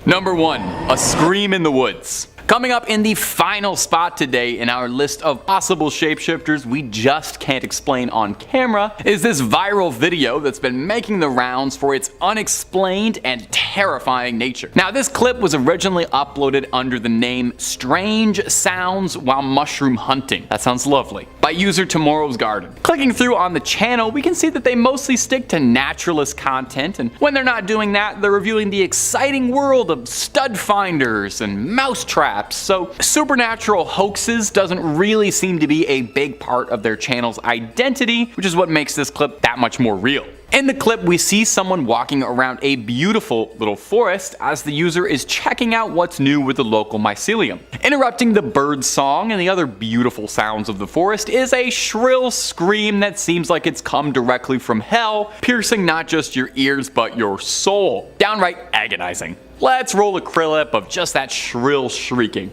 Speaker 5: Number 1, a scream in the woods. Coming up in the final spot today in our list of possible shapeshifters we just can't explain on camera is this viral video that's been making the rounds for its unexplained and terrifying nature. Now, this clip was originally uploaded under the name Strange Sounds While Mushroom Hunting. That sounds lovely. By user Tomorrow's Garden. Clicking through on the channel, we can see that they mostly stick to naturalist content, and when they're not doing that, they're reviewing the exciting world of stud finders and mouse traps. So supernatural hoaxes doesn't really seem to be a big part of their channel's identity, which is what makes this clip that much more real. In the clip, we see someone walking around a beautiful little forest as the user is checking out what's new with the local mycelium. Interrupting the bird song and the other beautiful sounds of the forest is a shrill scream that seems like it's come directly from hell, piercing not just your ears but your soul. Downright agonizing. Let's roll a clip of just that shrill shrieking.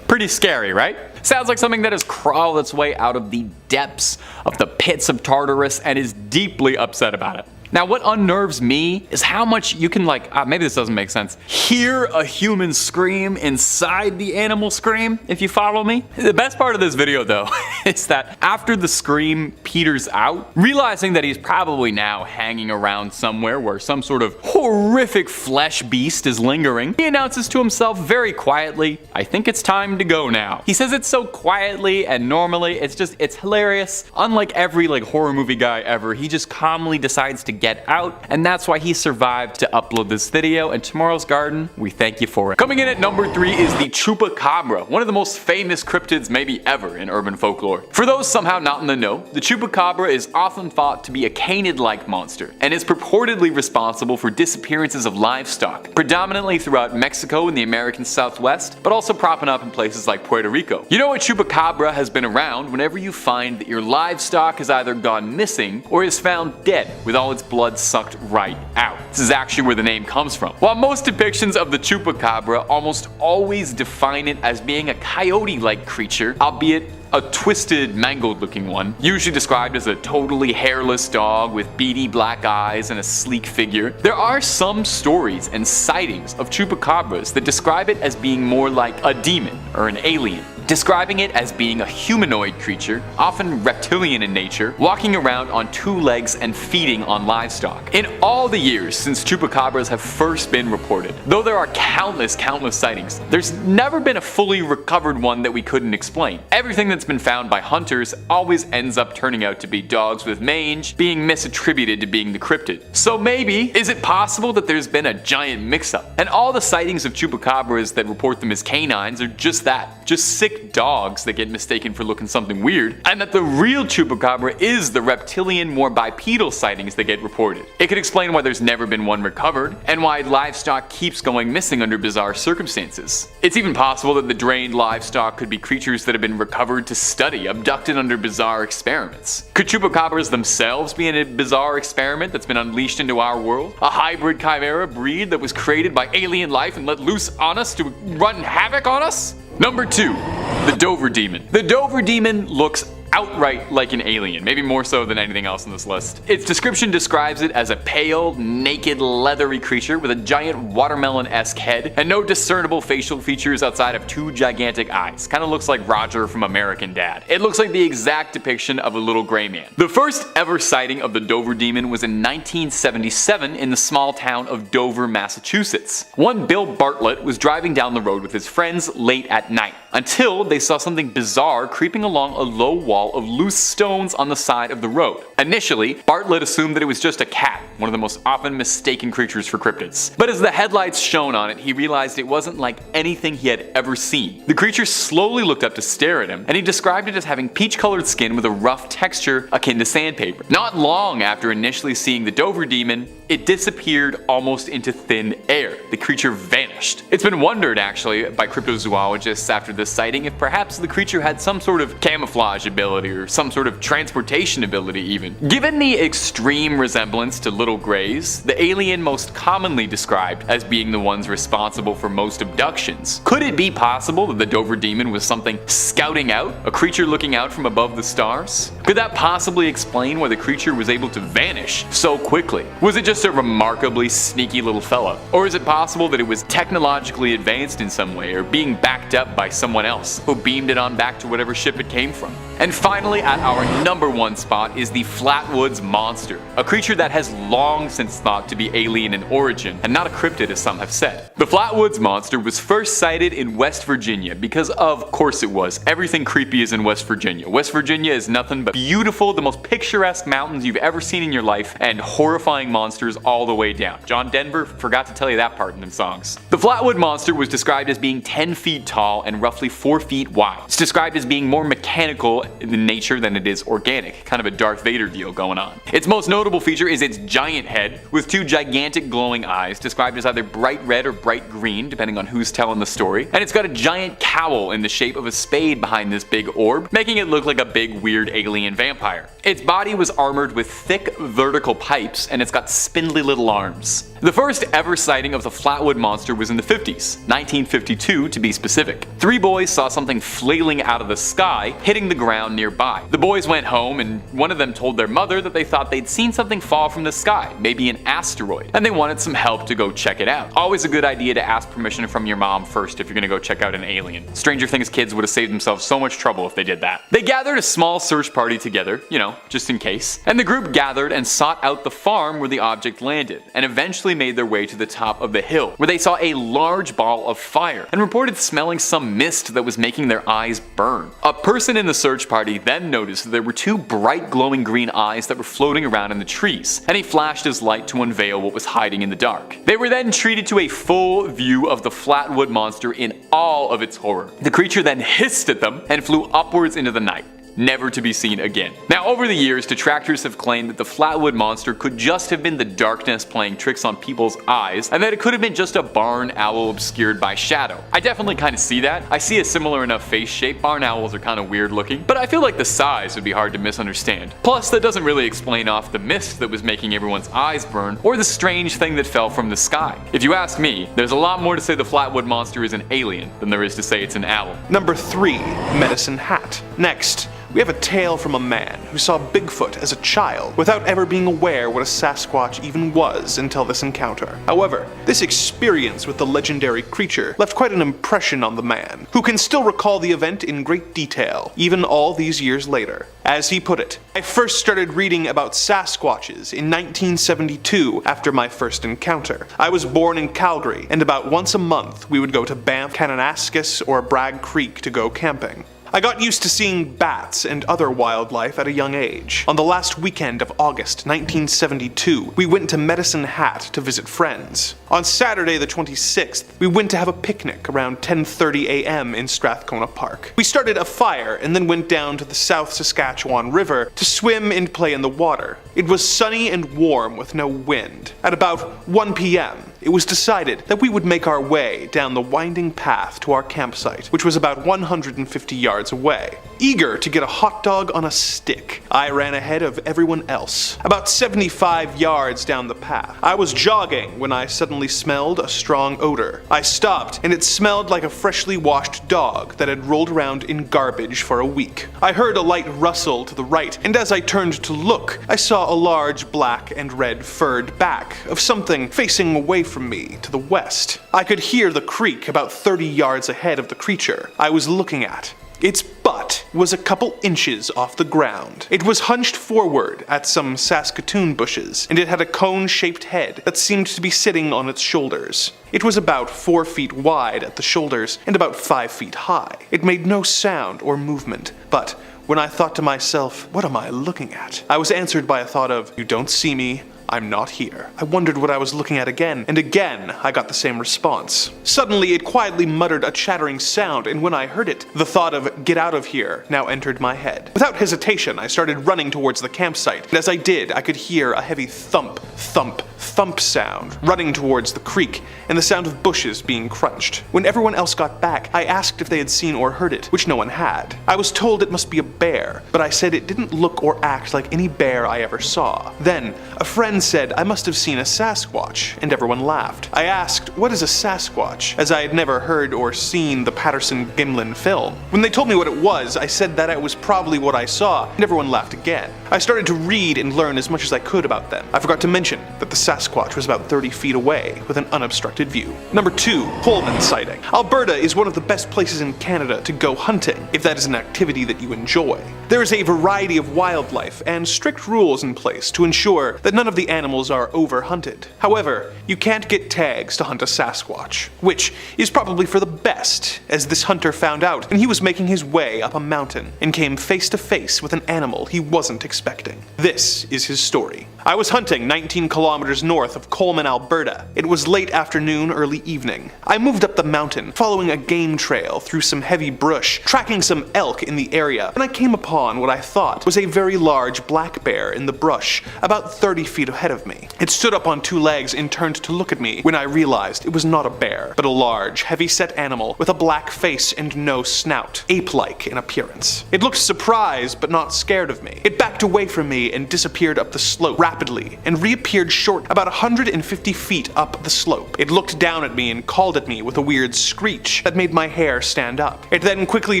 Speaker 5: Pretty scary, right? Sounds like something that has crawled its way out of the depths of the pits of Tartarus and is deeply upset about it. Now what unnerves me is how much you can maybe this doesn't make sense, hear a human scream inside the animal scream, if you follow me. The best part of this video though is that after the scream peters out, realizing that he's probably now hanging around somewhere where some sort of horrific flesh beast is lingering, he announces to himself very quietly, "I think it's time to go now." He says it so quietly and normally, it's hilarious. Unlike every horror movie guy ever, he just calmly decides to get out, and that's why he survived to upload this video, and Tomorrow's Garden, we thank you for it. Coming in at number 3 is the chupacabra, one of the most famous cryptids maybe ever in urban folklore. For those somehow not in the know, the chupacabra is often thought to be a canid-like monster, and is purportedly responsible for disappearances of livestock, predominantly throughout Mexico and the American Southwest, but also propping up in places like Puerto Rico. You know, a chupacabra has been around whenever you find that your livestock has either gone missing or is found dead with all its blood sucked right out. This is actually where the name comes from. While most depictions of the chupacabra almost always define it as being a coyote-like creature, albeit a twisted, mangled looking one, usually described as a totally hairless dog with beady black eyes and a sleek figure, there are some stories and sightings of chupacabras that describe it as being more like a demon or an alien, describing it as being a humanoid creature, often reptilian in nature, walking around on 2 legs and feeding on livestock. In all the years since chupacabras have first been reported, though there are countless sightings, there's never been a fully recovered one that we couldn't explain. Everything that's been found by hunters always ends up turning out to be dogs with mange, being misattributed to being the cryptid. So maybe, is it possible that there's been a giant mix-up, and all the sightings of chupacabras that report them as canines are just that, just sick dogs that get mistaken for looking something weird, and that the real chupacabra is the reptilian, more bipedal sightings that get reported. It could explain why there's never been one recovered, and why livestock keeps going missing under bizarre circumstances. It's even possible that the drained livestock could be creatures that have been recovered to study, abducted under bizarre experiments. Could chupacabras themselves be in a bizarre experiment that's been unleashed into our world? A hybrid chimera breed that was created by alien life and let loose on us to run havoc on us? Number 2, the Dover Demon. The Dover Demon looks outright like an alien, maybe more so than anything else on this list. Its description describes it as a pale, naked, leathery creature with a giant watermelon-esque head and no discernible facial features outside of 2 gigantic eyes. Kinda looks like Roger from American Dad. It looks like the exact depiction of a little gray man. The first ever sighting of the Dover Demon was in 1977 in the small town of Dover, Massachusetts. One Bill Bartlett was driving down the road with his friends late at night, until they saw something bizarre creeping along a low wall of loose stones on the side of the road. Initially, Bartlett assumed that it was just a cat, one of the most often mistaken creatures for cryptids. But as the headlights shone on it, he realized it wasn't like anything he had ever seen. The creature slowly looked up to stare at him, and he described it as having peach-colored skin with a rough texture akin to sandpaper. Not long after initially seeing the Dover Demon, it disappeared almost into thin air. The creature vanished. It's been wondered actually by cryptozoologists after this sighting if perhaps the creature had some sort of camouflage ability or some sort of transportation ability even. Given the extreme resemblance to little greys, the alien most commonly described as being the ones responsible for most abductions, could it be possible that the Dover Demon was something scouting out, a creature looking out from above the stars? Could that possibly explain why the creature was able to vanish so quickly? Was it just a remarkably sneaky little fella? Or is it possible that it was technologically advanced in some way or being backed up by someone else who beamed it on back to whatever ship it came from? And finally, at our number 1 spot is the Flatwoods Monster, a creature that has long since thought to be alien in origin and not a cryptid as some have said. The Flatwoods Monster was first sighted in West Virginia because of course it was. Everything creepy is in West Virginia. West Virginia is nothing but beautiful, the most picturesque mountains you've ever seen in your life, and horrifying monsters all the way down. John Denver forgot to tell you that part in them songs. The Flatwood Monster was described as being 10 feet tall and roughly 4 feet wide. It's described as being more mechanical in nature than it is organic, kind of a Darth Vader deal going on. Its most notable feature is its giant head with 2 gigantic glowing eyes, described as either bright red or bright green depending on who's telling the story, and it's got a giant cowl in the shape of a spade behind this big orb, making it look like a big weird alien vampire. Its body was armored with thick vertical pipes, and it's got spindly little arms. The first ever sighting of the Flatwood Monster was in the 50s, 1952 to be specific. 3 boys saw something flailing out of the sky, hitting the ground around nearby. The boys went home and one of them told their mother that they thought they'd seen something fall from the sky, maybe an asteroid, and they wanted some help to go check it out. Always a good idea to ask permission from your mom first if you're gonna go check out an alien. Stranger Things kids would have saved themselves so much trouble if they did that. They gathered a small search party together, just in case, and the group gathered and sought out the farm where the object landed, and eventually made their way to the top of the hill, where they saw a large ball of fire, and reported smelling some mist that was making their eyes burn. A person in the search party then noticed that there were two bright glowing green eyes that were floating around in the trees, and he flashed his light to unveil what was hiding in the dark. They were then treated to a full view of the flatwood monster in all of its horror. The creature then hissed at them and flew upwards into the night, never to be seen again. Now, over the years, detractors have claimed that the flatwood monster could just have been the darkness playing tricks on people's eyes, and that it could have been just a barn owl obscured by shadow. I definitely kind of see that. I see a similar enough face shape. Barn owls are kind of weird looking, but I feel like the size would be hard to misunderstand. Plus, that doesn't really explain off the mist that was making everyone's eyes burn, or the strange thing that fell from the sky. If you ask me, there's a lot more to say the flatwood monster is an alien than there is to say it's an owl.
Speaker 6: Number 3. Medicine Hat. Next, we have a tale from a man who saw Bigfoot as a child without ever being aware what a Sasquatch even was until this encounter. However, this experience with the legendary creature left quite an impression on the man, who can still recall the event in great detail, even all these years later. As he put it, I first started reading about Sasquatches in 1972 after my first encounter. I was born in Calgary, and about once a month we would go to Banff, Kananaskis, or Bragg Creek to go camping. I got used to seeing bats and other wildlife at a young age. On the last weekend of August 1972, we went to Medicine Hat to visit friends. On Saturday the 26th, we went to have a picnic around 10:30 a.m. in Strathcona Park. We started a fire and then went down to the South Saskatchewan River to swim and play in the water. It was sunny and warm with no wind. At about 1 p.m., it was decided that we would make our way down the winding path to our campsite, which was about 150 yards away. Eager to get a hot dog on a stick, I ran ahead of everyone else. About 75 yards down the path, I was jogging when I suddenly smelled a strong odor. I stopped, and it smelled like a freshly washed dog that had rolled around in garbage for a week. I heard a light rustle to the right, and as I turned to look, I saw a large black and red furred back of something facing away from me to the west. I could hear the creak about 30 yards ahead of the creature I was looking at. Its butt was a couple inches off the ground. It was hunched forward at some Saskatoon bushes, and it had a cone-shaped head that seemed to be sitting on its shoulders. It was about 4 feet wide at the shoulders and about 5 feet high. It made no sound or movement, but when I thought to myself, what am I looking at? I was answered by a thought of, you don't see me, I'm not here. I wondered what I was looking at again, and again I got the same response. Suddenly it quietly muttered a chattering sound, and when I heard it, the thought of get out of here now entered my head. Without hesitation, I started running towards the campsite, and as I did, I could hear a heavy thump, thump, thump sound running towards the creek, and the sound of bushes being crunched. When everyone else got back, I asked if they had seen or heard it, which no one had. I was told it must be a bear, but I said it didn't look or act like any bear I ever saw. Then, a friend said I must have seen a Sasquatch, and everyone laughed. I asked, what is a Sasquatch, as I had never heard or seen the Patterson-Gimlin film. When they told me what it was, I said that it was probably what I saw, and everyone laughed again. I started to read and learn as much as I could about them. I forgot to mention that the Sasquatch was about 30 feet away, with an unobstructed view. Number 2. Pullman sighting. Alberta is one of the best places in Canada to go hunting, if that is an activity that you enjoy. There is a variety of wildlife and strict rules in place to ensure that none of the animals are over-hunted. However, you can't get tags to hunt a Sasquatch, which is probably for the best, as this hunter found out when he was making his way up a mountain and came face to face with an animal he wasn't expecting. This is his story. I was hunting 19 kilometers north of Coleman, Alberta. It was late afternoon, early evening. I moved up the mountain, following a game trail through some heavy brush, tracking some elk in the area, and I came upon what I thought was a very large black bear in the brush, about 30 feet ahead of me. It stood up on 2 legs and turned to look at me when I realized it was not a bear, but a large, heavy-set animal with a black face and no snout, ape-like in appearance. It looked surprised but not scared of me. It backed away from me and disappeared up the slope, rapidly and reappeared short about 150 feet up the slope. It looked down at me and called at me with a weird screech that made my hair stand up. It then quickly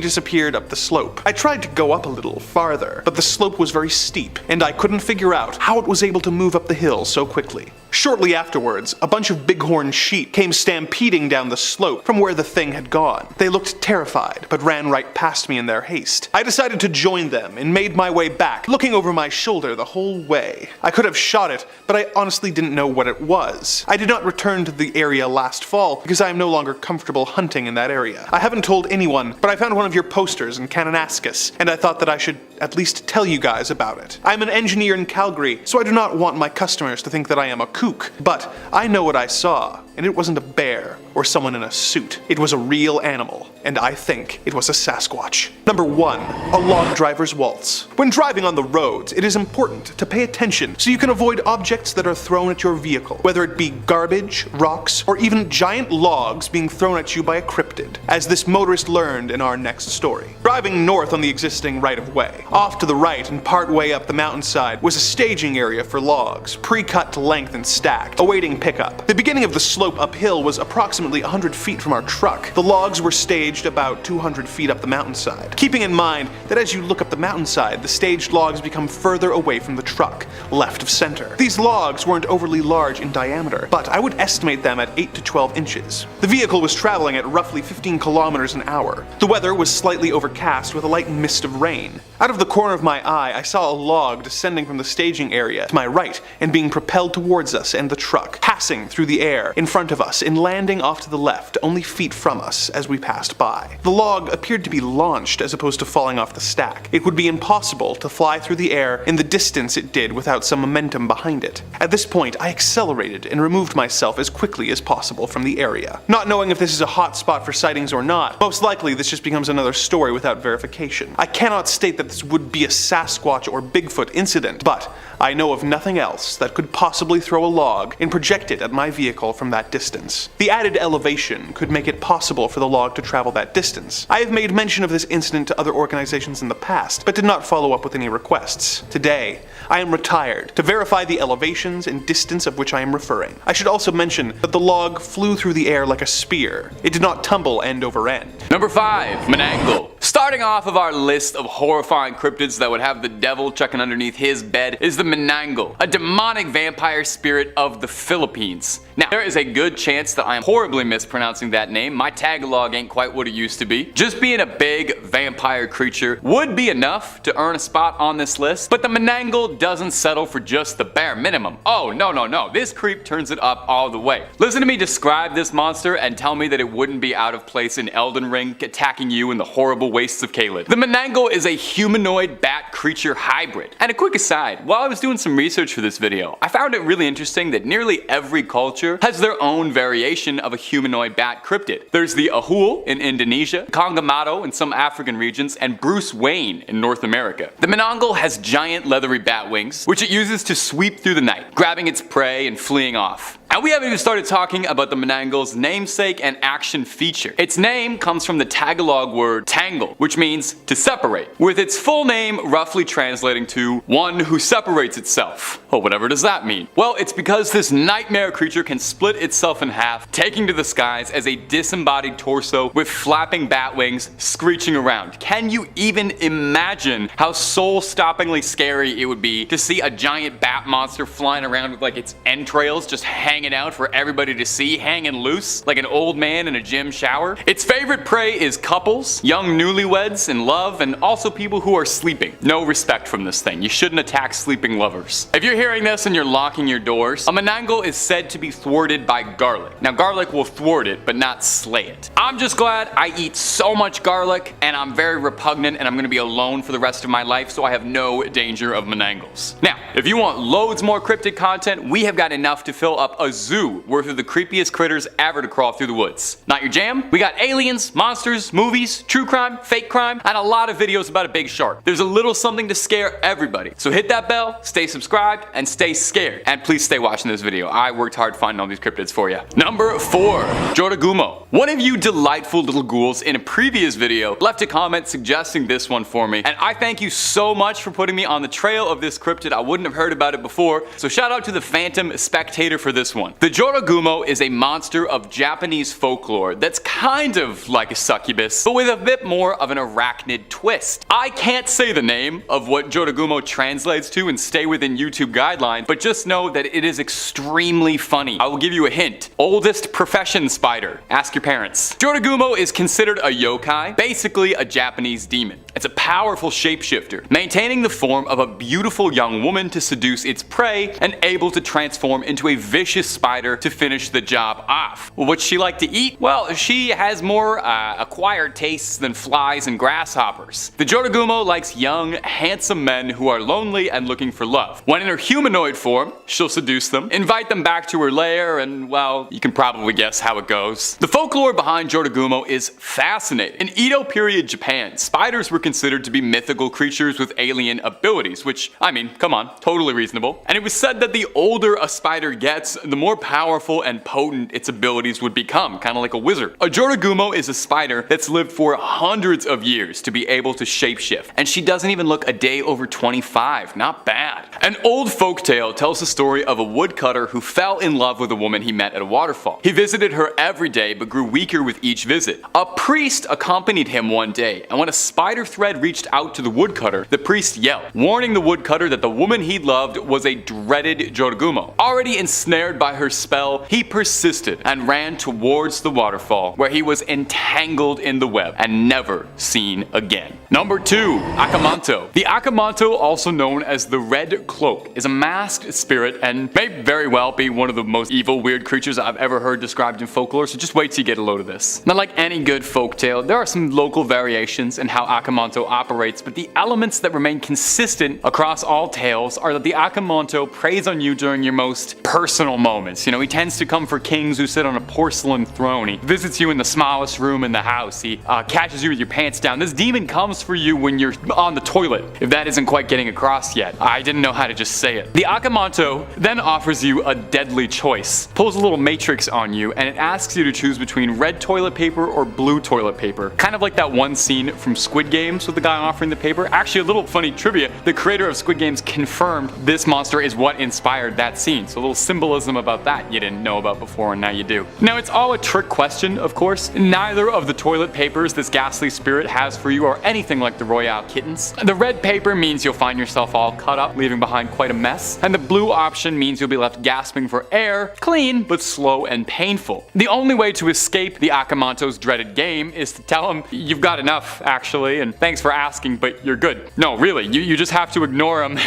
Speaker 6: disappeared up the slope. I tried to go up a little farther, but the slope was very steep, and I couldn't figure out how it was able to move up the hill so quickly. Shortly afterwards, a bunch of bighorn sheep came stampeding down the slope from where the thing had gone. They looked terrified, but ran right past me in their haste. I decided to join them and made my way back, looking over my shoulder the whole way. I could have shot it, but I honestly didn't know what it was. I did not return to the area last fall because I am no longer comfortable hunting in that area. I haven't told anyone, but I found one of your posters in Kananaskis, and I thought that I should at least tell you guys about it. I'm an engineer in Calgary, so I do not want my customers to think that I am a kook, but I know what I saw, and it wasn't a bear or someone in a suit. It was a real animal, and I think it was a Sasquatch. Number 1. A log driver's waltz. When driving on the roads, it is important to pay attention so you can avoid objects that are thrown at your vehicle, whether it be garbage, rocks, or even giant logs being thrown at you by a cryptid, as this motorist learned in our next story. Driving north on the existing right-of-way, off to the right and part way up the mountainside was a staging area for logs, pre-cut to length and stacked, awaiting pickup. The beginning of the slope uphill was approximately 100 feet from our truck. The logs were staged about 200 feet up the mountainside. Keeping in mind that as you look up the mountainside, the staged logs become further away from the truck, left of center. These logs weren't overly large in diameter, but I would estimate them at 8 to 12 inches. The vehicle was traveling at roughly 15 kilometers an hour. The weather was slightly overcast with a light mist of rain. Out of the corner of my eye, I saw a log descending from the staging area to my right and being propelled towards us and the truck, passing through the air in front of us and landing off to the left, only feet from us as we passed by. The log appeared to be launched as opposed to falling off the stack. It would be impossible to fly through the air in the distance it did without some momentum behind it. At this point, I accelerated and removed myself as quickly as possible from the area. Not knowing if this is a hot spot for sightings or not, most likely this just becomes another story without verification. I cannot state that this would be a Sasquatch or Bigfoot incident, but I know of nothing else that could possibly throw a log and project it at my vehicle from that distance. The added elevation could make it possible for the log to travel that distance. I have made mention of this incident to other organizations in the past, but did not follow up with any requests. Today, I am retired to verify the elevations and distance of which I am referring. I should also mention that the log flew through the air like a spear. It did not tumble end over end.
Speaker 5: Number 5. Menangle. Starting off of our list of horrifying cryptids that would have the devil checking underneath his bed is the Menangle, a demonic vampire spirit of the Philippines. Now, there is a good chance that I am horribly mispronouncing that name. My Tagalog ain't quite what it used to be. Just being a big vampire creature would be enough to earn a spot on this list, but the Menangle doesn't settle for just the bare minimum. Oh, no. This creep turns it up all the way. Listen to me describe this monster and tell me that it wouldn't be out of place in Elden Ring attacking you in the horrible wastes of Caelid. The Menangle is a humanoid bat creature hybrid. And a quick aside, while I was doing some research for this video, I found it really interesting that nearly every culture has their own variation of a humanoid bat cryptid. There's the Ahul in Indonesia, Kongamato in some African regions, and Bruce Wayne in North America. The Menangle has giant leathery bat wings, which it uses to sweep through the night, grabbing its prey and fleeing off. And we haven't even started talking about the Menangle's namesake and action feature. Its name comes from the Tagalog word tangle, which means to separate, with its full name roughly translating to one who separates itself. Well, whatever does that mean? Well, it's because this nightmare creature can split itself in half, taking to the skies as a disembodied torso with flapping bat wings screeching around. Can you even imagine how soul-stoppingly scary it would be to see a giant bat monster flying around with like its entrails just hanging out for everybody to see, hanging loose like an old man in a gym shower? Its favorite prey is couples, young newlyweds in love, and also people who are sleeping. No respect from this thing. You shouldn't attack sleeping lovers. If you're hearing this and you're locking your doors, a Menangle is said to be thwarted by garlic. Now, garlic will thwart it, but not slay it. I'm just glad I eat so much garlic, and I'm very repugnant, and I'm gonna be alone for the rest of my life, so I have no danger of Menangles. Now, if you want loads more cryptid content, we have got enough to fill up a a zoo worth of the creepiest critters ever to crawl through the woods. Not your jam? We got aliens, monsters, movies, true crime, fake crime, and a lot of videos about a big shark. There's a little something to scare everybody. So hit that bell, stay subscribed, and stay scared. And please stay watching this video. I worked hard finding all these cryptids for you. Number 4. Jotagumo. One of you delightful little ghouls in a previous video left a comment suggesting this one for me, and I thank you so much for putting me on the trail of this cryptid. I wouldn't have heard about it before, so shout out to the Phantom Spectator for this one. The Jotagumo is a monster of Japanese folklore that's kind of like a succubus, but with a bit more of an arachnid twist. I can't say the name of what Jotagumo translates to and stay within YouTube guidelines, but just know that it is extremely funny. I will give you a hint. Oldest profession spider. Ask your parents. Jotagumo is considered a yokai, basically a Japanese demon. It's a powerful shapeshifter, maintaining the form of a beautiful young woman to seduce its prey and able to transform into a vicious spider to finish the job off. Well, what's she like to eat? Well, she has more acquired tastes than flies and grasshoppers. The Jotagumo likes young, handsome men who are lonely and looking for love. When in her humanoid form, she'll seduce them, invite them back to her lair, and well, you can probably guess how it goes. The folklore behind Jotagumo is fascinating. In Edo period Japan, spiders were considered to be mythical creatures with alien abilities, which, I mean, come on, totally reasonable. And it was said that the older a spider gets, the more powerful and potent its abilities would become, kind of like a wizard. A Jotagumo is a spider that's lived for hundreds of years to be able to shapeshift, and she doesn't even look a day over 25, not bad. An old folktale tells the story of a woodcutter who fell in love with a woman he met at a waterfall. He visited her every day but grew weaker with each visit. A priest accompanied him one day, and when a spider thread reached out to the woodcutter, the priest yelled, warning the woodcutter that the woman he loved was a dreaded Jotagumo. Already ensnared by her spell, he persisted and ran towards the waterfall, where he was entangled in the web and never seen again. Number 2. Akamanto. The Akamanto, also known as the Red Cloak, is a masked spirit and may very well be one of the most evil, weird creatures I've ever heard described in folklore, so just wait till you get a load of this. Not like any good folktale, there are some local variations in how Akamanto operates, but the elements that remain consistent across all tales are that the Akamanto preys on you during your most personal moments. You know, he tends to come for kings who sit on a porcelain throne. He visits you in the smallest room in the house. He catches you with your pants down. This demon comes for you when you're on the toilet, if that isn't quite getting across yet. I didn't know how to just say it. The Akamanto then offers you a deadly choice, pulls a little matrix on you, and it asks you to choose between red toilet paper or blue toilet paper. Kind of like that one scene from Squid Games with the guy offering the paper. Actually, a little funny trivia, the creator of Squid Games confirmed this monster is what inspired that scene, so a little symbolism about that you didn't know about before and now you do. Now, it's all a trick question, of course. Neither of the toilet papers this ghastly spirit has for you are anything like the Royale kittens. The red paper means you'll find yourself all cut up, leaving behind quite a mess, and the blue option means you'll be left gasping for air, clean but slow and painful. The only way to escape the Akamanto's dreaded game is to tell him you've got enough, actually, and thanks for asking, but you're good. No, really, you just have to ignore him.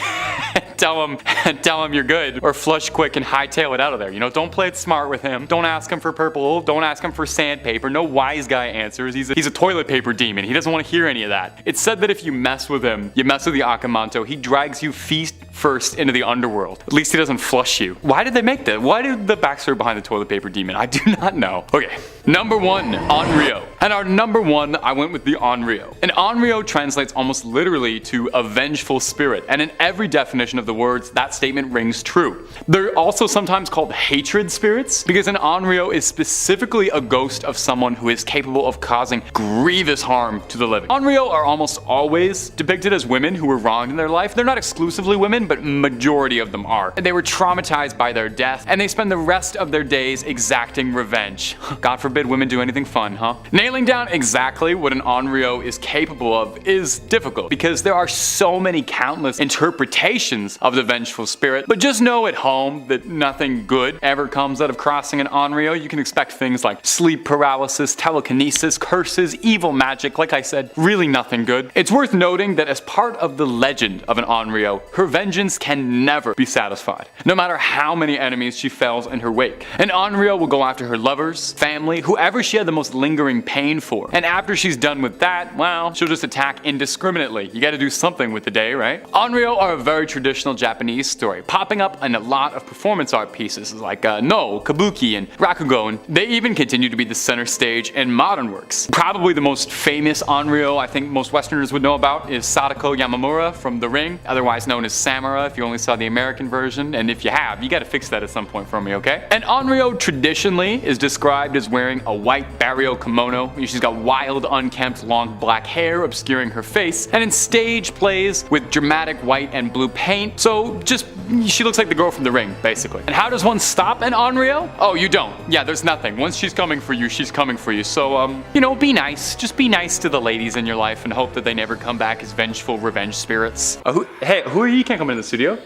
Speaker 5: Tell him you're good, or flush quick and hightail it out of there. You know, don't play it smart with him. Don't ask him for purple. Don't ask him for sandpaper. No wise guy answers. He's a toilet paper demon. He doesn't want to hear any of that. It's said that if you mess with him, you mess with the Akamanto, he drags you feet first into the underworld. At least he doesn't flush you. Why did they make that? Why did the backstory behind the toilet paper demon? I do not know. Okay, number 1, Onryo. And our number 1, I went with the Onryo. And Onryo translates almost literally to a vengeful spirit, and in every definition of the words, that statement rings true. They're also sometimes called hatred spirits, because an Onryo is specifically a ghost of someone who is capable of causing grievous harm to the living. Onryo are almost always depicted as women who were wronged in their life. They're not exclusively women, but majority of them are. They were traumatized by their death, and they spend the rest of their days exacting revenge. God forbid women do anything fun, huh? Nailing down exactly what an Onryo is capable of is difficult, because there are so many countless interpretations of the vengeful spirit, but just know at home that nothing good ever comes out of crossing an Onryo. You can expect things like sleep paralysis, telekinesis, curses, evil magic, like I said, really nothing good. It's worth noting that as part of the legend of an Onryo, her vengeful vengeance can never be satisfied, no matter how many enemies she fells in her wake. And Onryo will go after her lovers, family, whoever she had the most lingering pain for. And after she's done with that, well, she'll just attack indiscriminately. You gotta do something with the day, right? Onryo are a very traditional Japanese story, popping up in a lot of performance art pieces like No, Kabuki, and Rakugo, and they even continue to be the center stage in modern works. Probably the most famous Onryo I think most Westerners would know about is Sadako Yamamura from The Ring, otherwise known as Samura if you only saw the American version, and if you have, you gotta fix that at some point for me, okay? And Onryo traditionally is described as wearing a white barrio kimono. She's got wild, unkempt, long black hair obscuring her face, and in stage plays with dramatic white and blue paint, so just, she looks like the girl from The Ring, basically. And how does one stop an Onryo? Oh, you don't. Yeah, there's nothing. Once she's coming for you, she's coming for you. So, you know, be nice. Just be nice to the ladies in your life and hope that they never come back as vengeful revenge spirits. Hey, who are you? You can't come into the studio.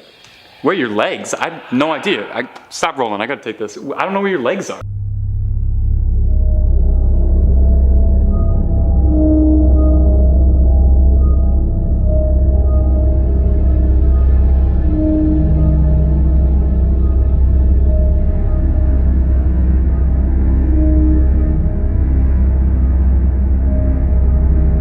Speaker 5: Where are your legs? I have no idea. Stop rolling. I gotta take this. I don't know where your legs are.